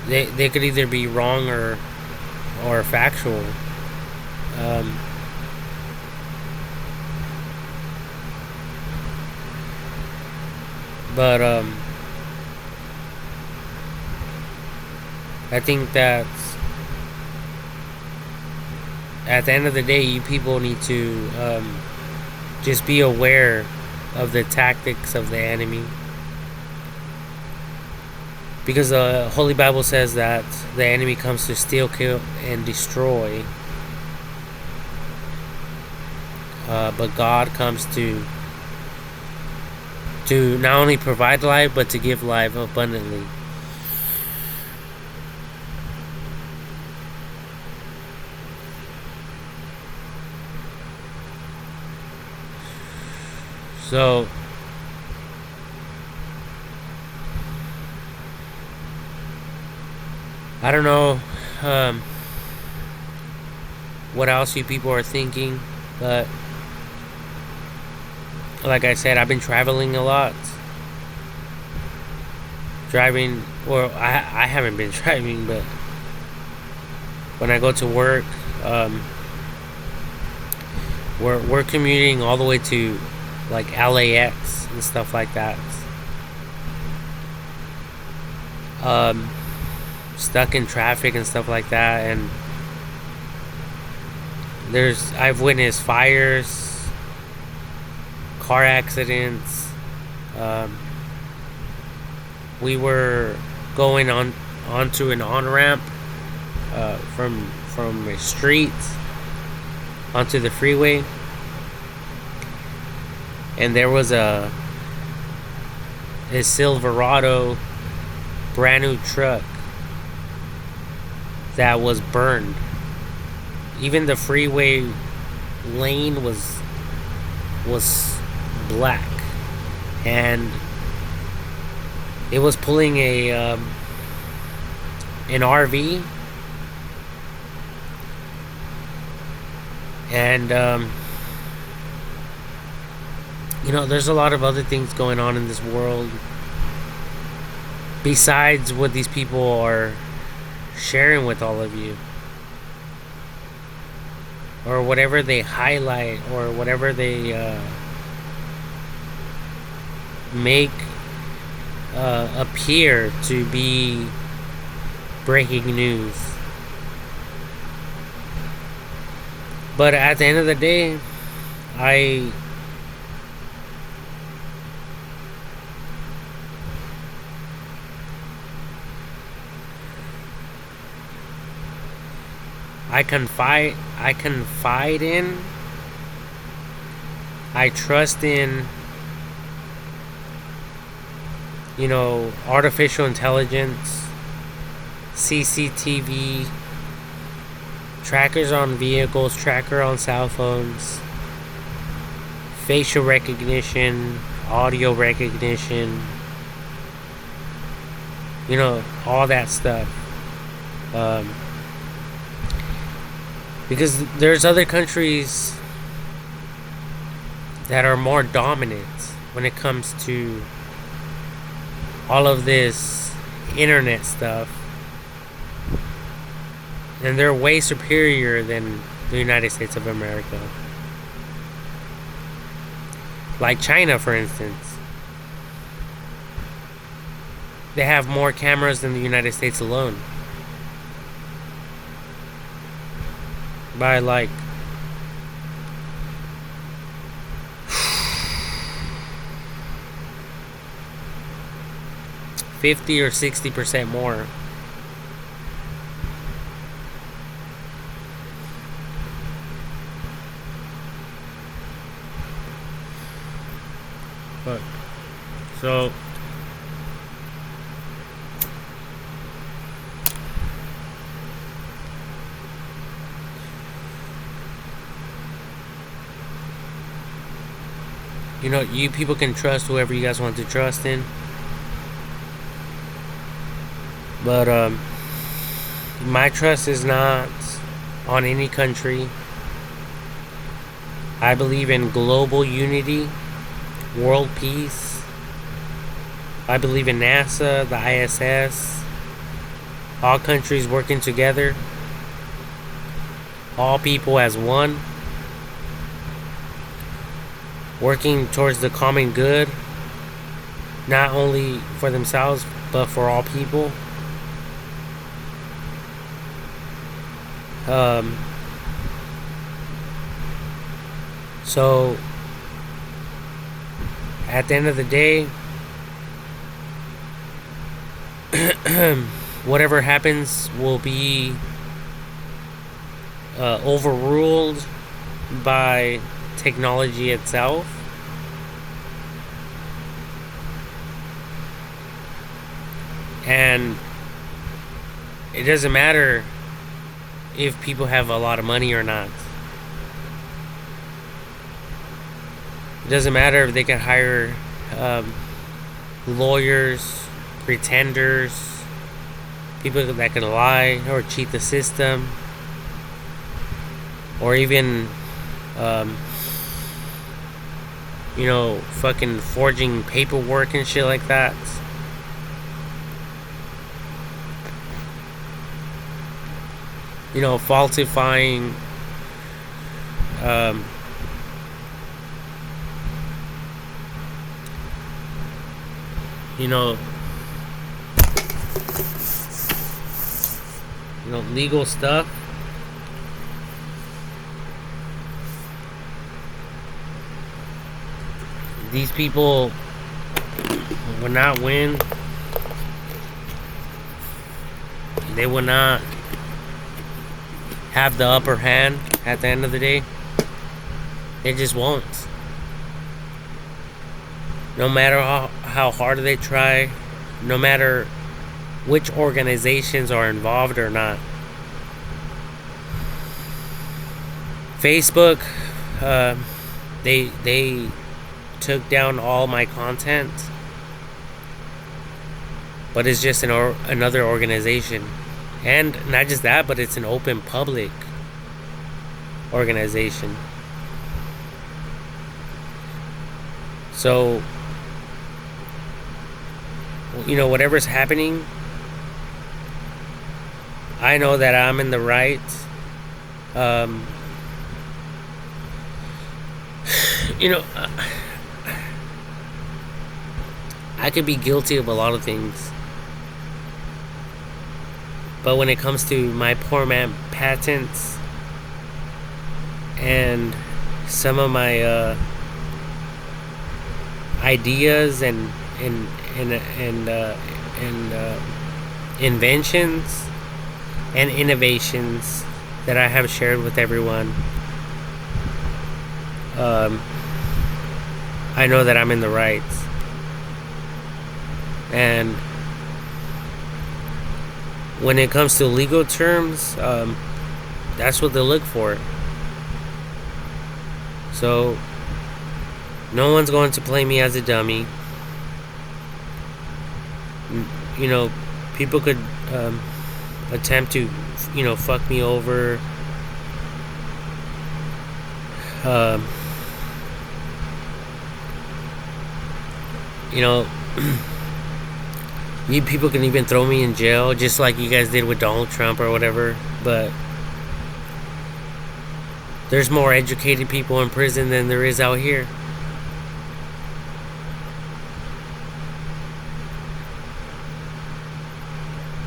they could either be wrong or factual. But I think that at the end of the day, you people need to just be aware of the tactics of the enemy. Because the Holy Bible says that the enemy comes to steal, kill, and destroy. But God comes to not only provide life, but to give life abundantly. So I don't know what else you people are thinking, but like I said, I've been traveling a lot. Driving, or I haven't been driving, but when I go to work, we're commuting all the way to like LAX and stuff like that. Stuck in traffic and stuff like that, and I've witnessed fires, car accidents. We were going onto an on-ramp from a street onto the freeway, and there was a Silverado brand new truck that was burned. Even the freeway lane was black, and it was pulling an RV, and There's a lot of other things going on in this world besides what these people are sharing with all of you, or whatever they highlight, or whatever they make appear to be breaking news. But at the end of the day, I confide in, I trust in, artificial intelligence, CCTV, trackers on vehicles, tracker on cell phones, facial recognition, audio recognition, all that stuff. Because there's other countries that are more dominant when it comes to all of this internet stuff. And they're way superior than the United States of America. Like China, for instance. They have more cameras than the United States alone. By like 50 or 60% more. But so you people can trust whoever you guys want to trust in. But my trust is not on any country. I believe in global unity, world peace. I believe in NASA, the ISS, all countries working together, all people as one, working towards the common good, not only for themselves, but for all people. So, at the end of the day, whatever happens will be overruled by technology itself. And it doesn't matter if people have a lot of money or not. It doesn't matter if they can hire lawyers, pretenders, people that can lie or cheat the system, or even fucking forging paperwork and shit like that. Falsifying legal stuff. These people will not win. They will not have the upper hand at the end of the day. They just won't. No matter how hard they try, no matter which organizations are involved or not. Facebook, they took down all my content, but it's just another organization. And not just that, but it's an open public organization. So, whatever's happening, I know that I'm in the right. Um, you know, I could be guilty of a lot of things. But when it comes to my poor man patents and some of my ideas and inventions and innovations that I have shared with everyone, I know that I'm in the right. And when it comes to legal terms, that's what they look for. So no one's going to play me as a dummy. People could attempt to, fuck me over. You people can even throw me in jail, just like you guys did with Donald Trump or whatever. But there's more educated people in prison than there is out here.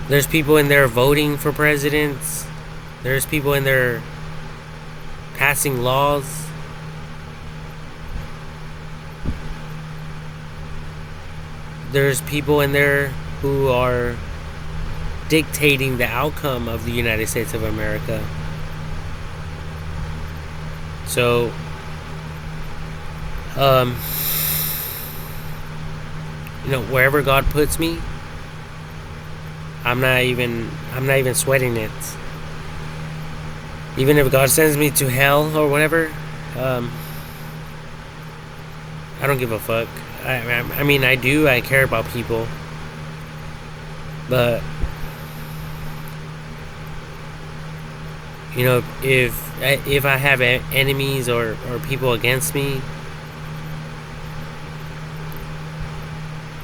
There's people in there voting for presidents. There's people in there passing laws. There's people in there who are dictating the outcome of the United States of America. So, wherever God puts me, I'm not even sweating it. Even if God sends me to hell or whatever, I don't give a fuck. I mean, I do. I care about people, but if I have enemies or people against me,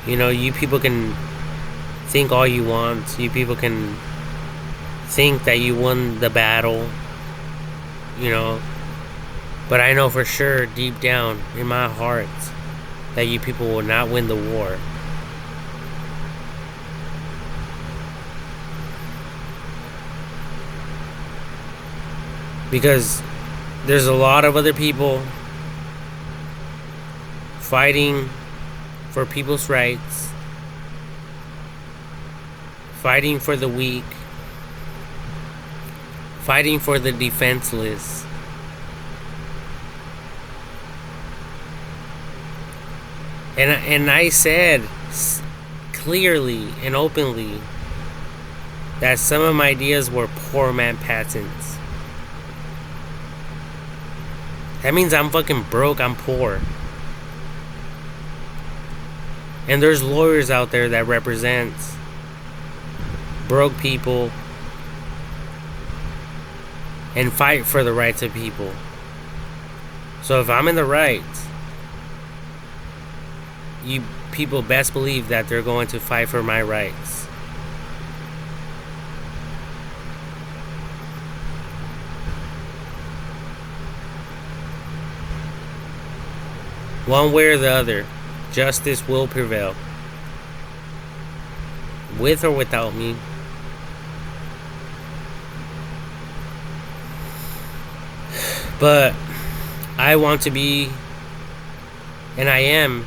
you people can think all you want. You people can think that you won the battle, but I know for sure deep down in my heart that you people will not win the war. Because there's a lot of other people fighting for people's rights, fighting for the weak, fighting for the defenseless. And I said clearly and openly that some of my ideas were poor man patents. That means I'm fucking broke, I'm poor. And there's lawyers out there that represent broke people and fight for the rights of people. So if I'm in the right, you people best believe that they're going to fight for my rights. One way or the other, justice will prevail. With or without me. But I want to be, and I am,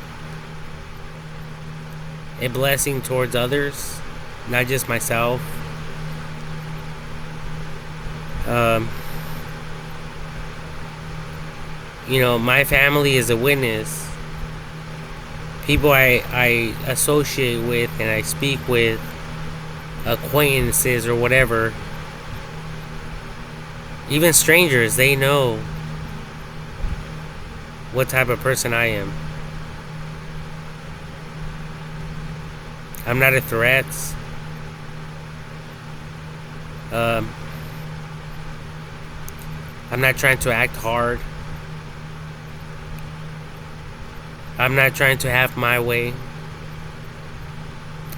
a blessing towards others, not just myself. My family is a witness. People I associate with and I speak with, acquaintances or whatever, even strangers, they know what type of person I am. I'm not a threat. I'm not trying to act hard. I'm not trying to have my way.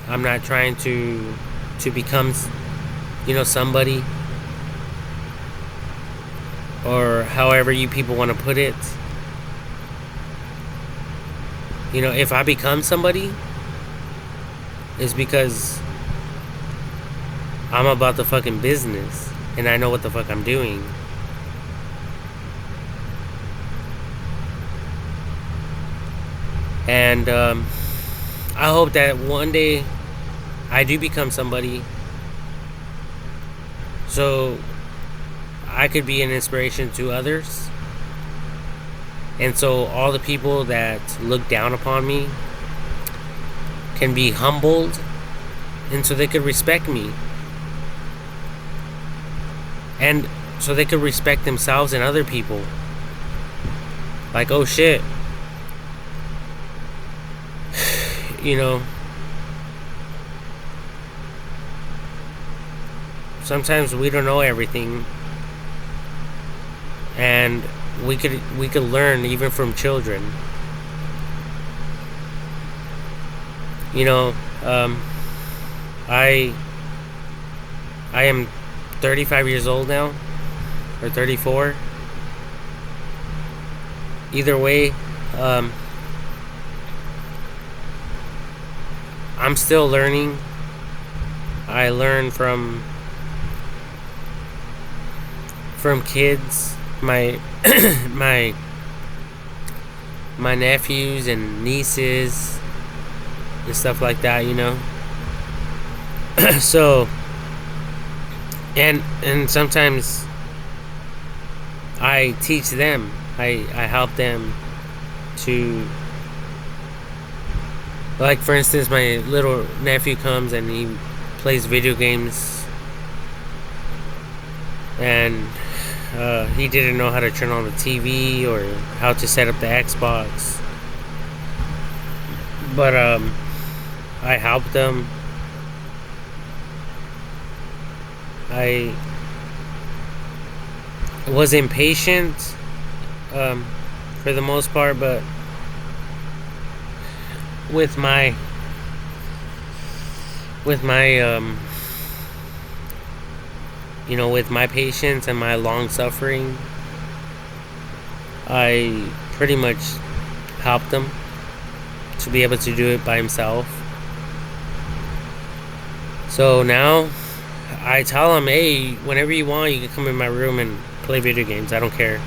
I'm not trying to become, somebody, or however you people want to put it. If I become somebody, it's because I'm about the fucking business and I know what the fuck I'm doing. And I hope that one day I do become somebody, so I could be an inspiration to others. And so all the people that look down upon me can be humbled, and so they could respect me. And so they could respect themselves and other people. Like, oh shit. Sometimes we don't know everything. And we could learn even from children. I am 35 years old now, or 34. Either way, I'm still learning. I learn from kids, my my nephews and nieces and stuff like that, So, and sometimes I teach them. I help them to, like, for instance, my little nephew comes and he plays video games, and he didn't know how to turn on the TV or how to set up the Xbox. But I helped him. I was impatient for the most part, but with my with my patience and my long suffering, I pretty much helped him to be able to do it by himself. So now I tell him, hey, whenever you want, you can come in my room and play video games. I don't care.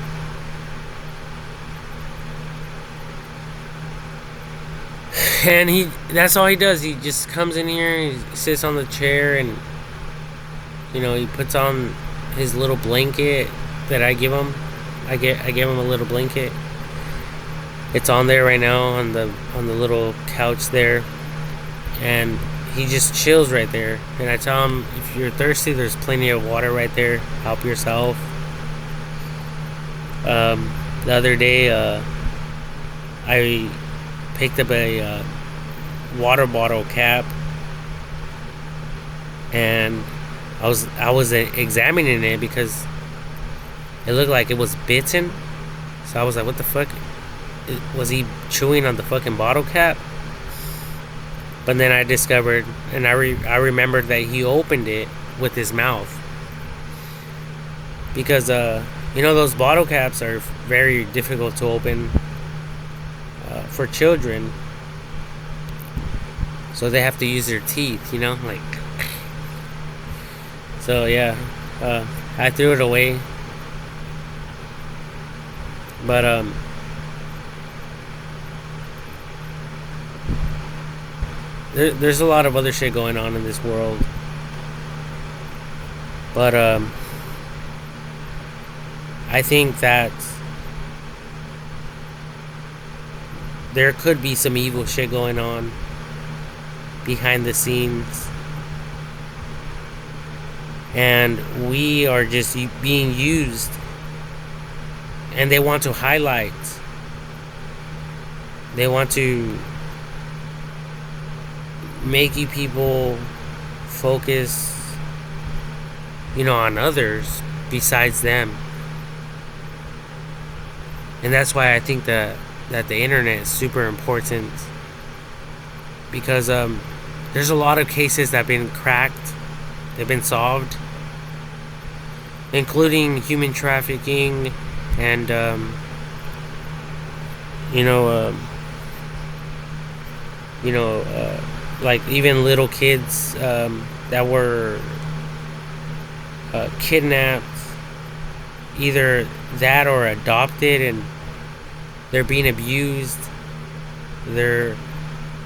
And that's all he does. He just comes in here, he sits on the chair, and he puts on his little blanket that I give him. I give him a little blanket. It's on there right now on the little couch there, and he just chills right there. And I tell him, if you're thirsty, there's plenty of water right there. Help yourself. The other day, I picked up a water bottle cap, and I was examining it because it looked like it was bitten. So I was like, what the fuck? Was he chewing on the fucking bottle cap? But then I discovered, and I remembered that he opened it with his mouth. Because, those bottle caps are very difficult to open for children. So they have to use their teeth, like. So, yeah, I threw it away. But, there's a lot of other shit going on in this world. But, I think that there could be some evil shit going on behind the scenes. And we are just being used. And they want to highlight. They want to make you people focus, on others besides them. And that's why I think that that the internet is super important because there's a lot of cases that have been cracked, they've been solved, including human trafficking and you know like even little kids that were kidnapped, either that or adopted, and they're being abused, they're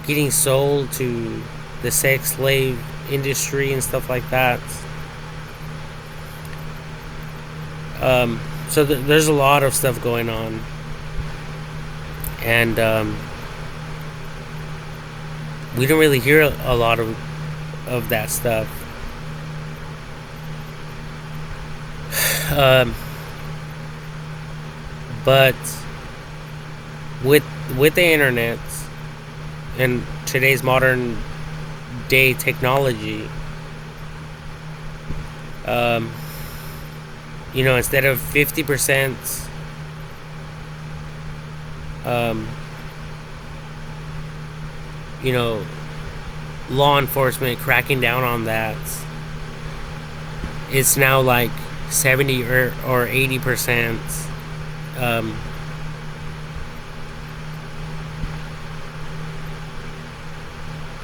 getting sold to the sex slave industry and stuff like that. So there's a lot of stuff going on, and we don't really hear a lot of that stuff. But with the internet and today's modern day technology, instead of 50% law enforcement cracking down on that, it's now like 70 or 80%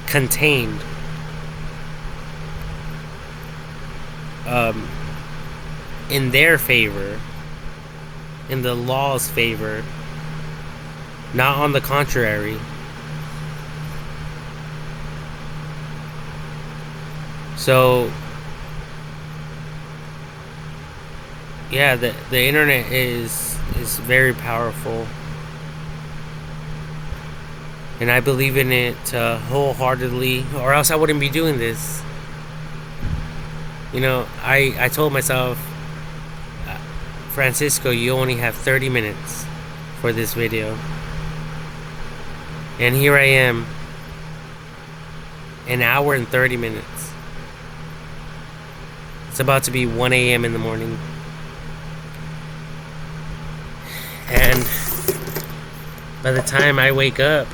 contained. In their favor, in the law's favor, not on the contrary. So yeah, the internet is very powerful, and I believe in it wholeheartedly, or else I wouldn't be doing this. I told myself, Francisco, you only have 30 minutes for this video, and here I am, an hour and 30 minutes. It's about to be 1 a.m. in the morning, and by the time I wake up,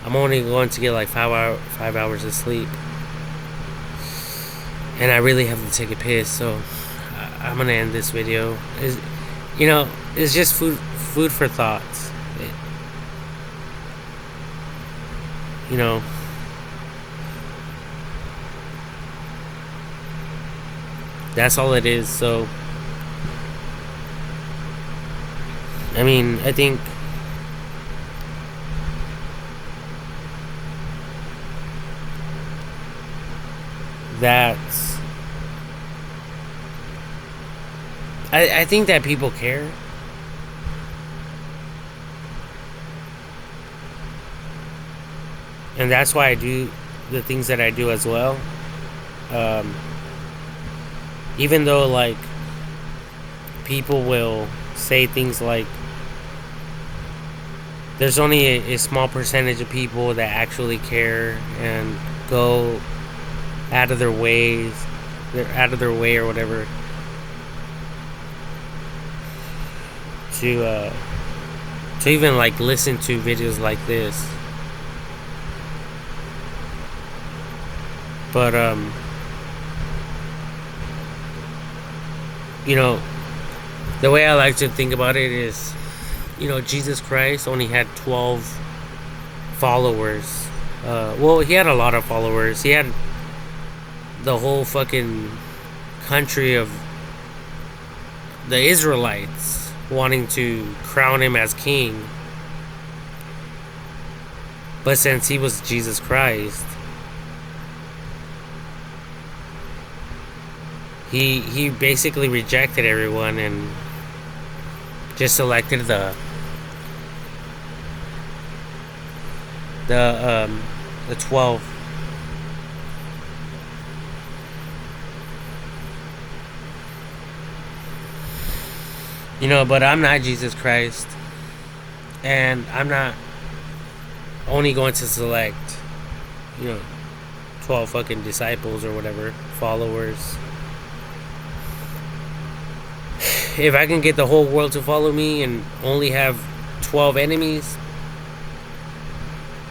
I'm only going to get like 5 hours of sleep, and I really have to take a piss. So I'm gonna end this video. It's just food for thoughts. That's all it is. So I think that's I think that people care. And that's why I do the things that I do as well. Even though, like, people will say things like, there's only a small percentage of people that actually care and go out of their way or whatever to even like listen to videos like this. But the way I like to think about it is, Jesus Christ only had 12 followers. Well, he had a lot of followers. He had the whole fucking country of the Israelites wanting to crown him as king. But since he was Jesus Christ, he basically rejected everyone and just selected the 12. But I'm not Jesus Christ, and I'm not only going to select 12 fucking disciples or whatever, followers. if I can get the whole world to follow me and only have 12 enemies,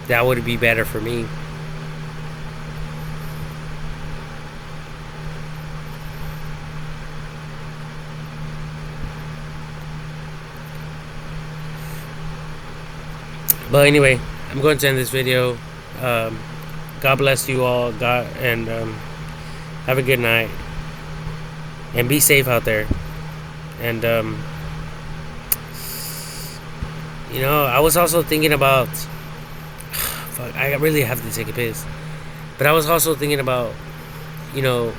that would be better for me. But anyway, I'm going to end this video. God bless you all. God, and have a good night. And be safe out there. And you know, I was also thinking about. Fuck, I really have to take a piss. But I was also thinking about, you know,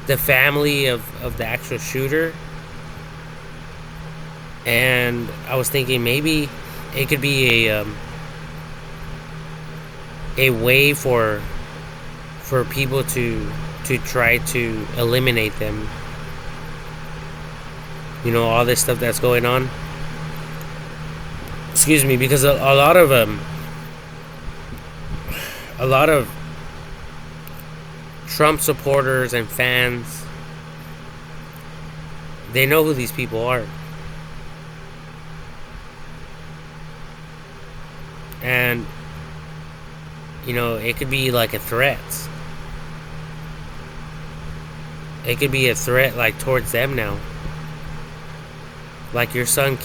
the family of the actual shooter. And I was thinking maybe it could be a way for people to try to eliminate them. You know, all this stuff that's going on. Excuse me, because a lot of Trump supporters and fans, they know who these people are. And, you know, it could be like a threat. It could be a threat, like, towards them now. Like, your son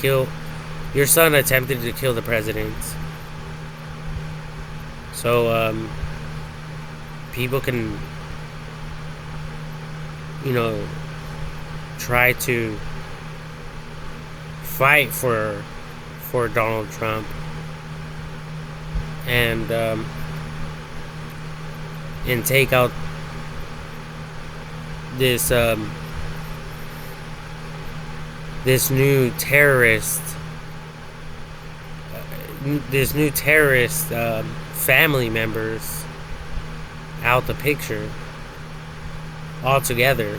attempted to kill the president. So, people can, you know, try to fight for Donald Trump. And take out this new terrorist family members out the picture altogether.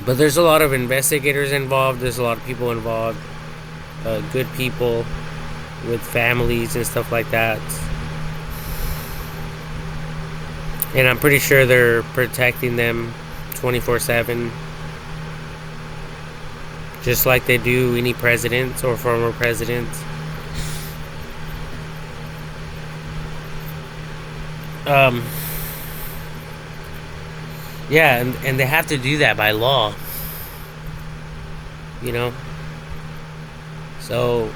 But there's a lot of investigators involved. There's a lot of people involved. Good people with families and stuff like that. And I'm pretty sure they're protecting them 24/7. Just like they do any president or former president. Yeah, and they have to do that by law. You know? So,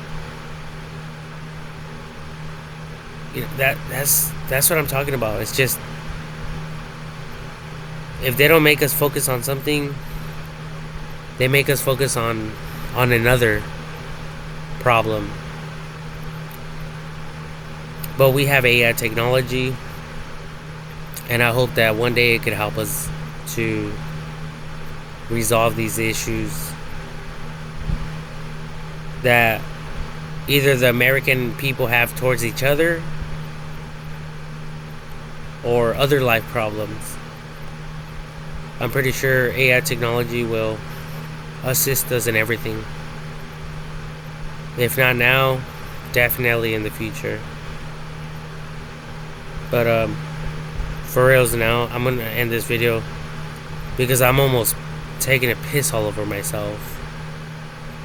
you know, that's what I'm talking about. It's just, if they don't make us focus on something, they make us focus on another problem. But we have AI technology, and I hope that one day it could help us to resolve these issues that either the American people have towards each other or other life problems. I'm pretty sure AI technology will assist us in everything. If not now, definitely in the future. But for reals now, I'm gonna end this video because I'm almost taking a piss all over myself.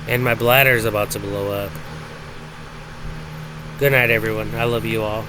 And my bladder is about to blow up. Good night, everyone. I love you all.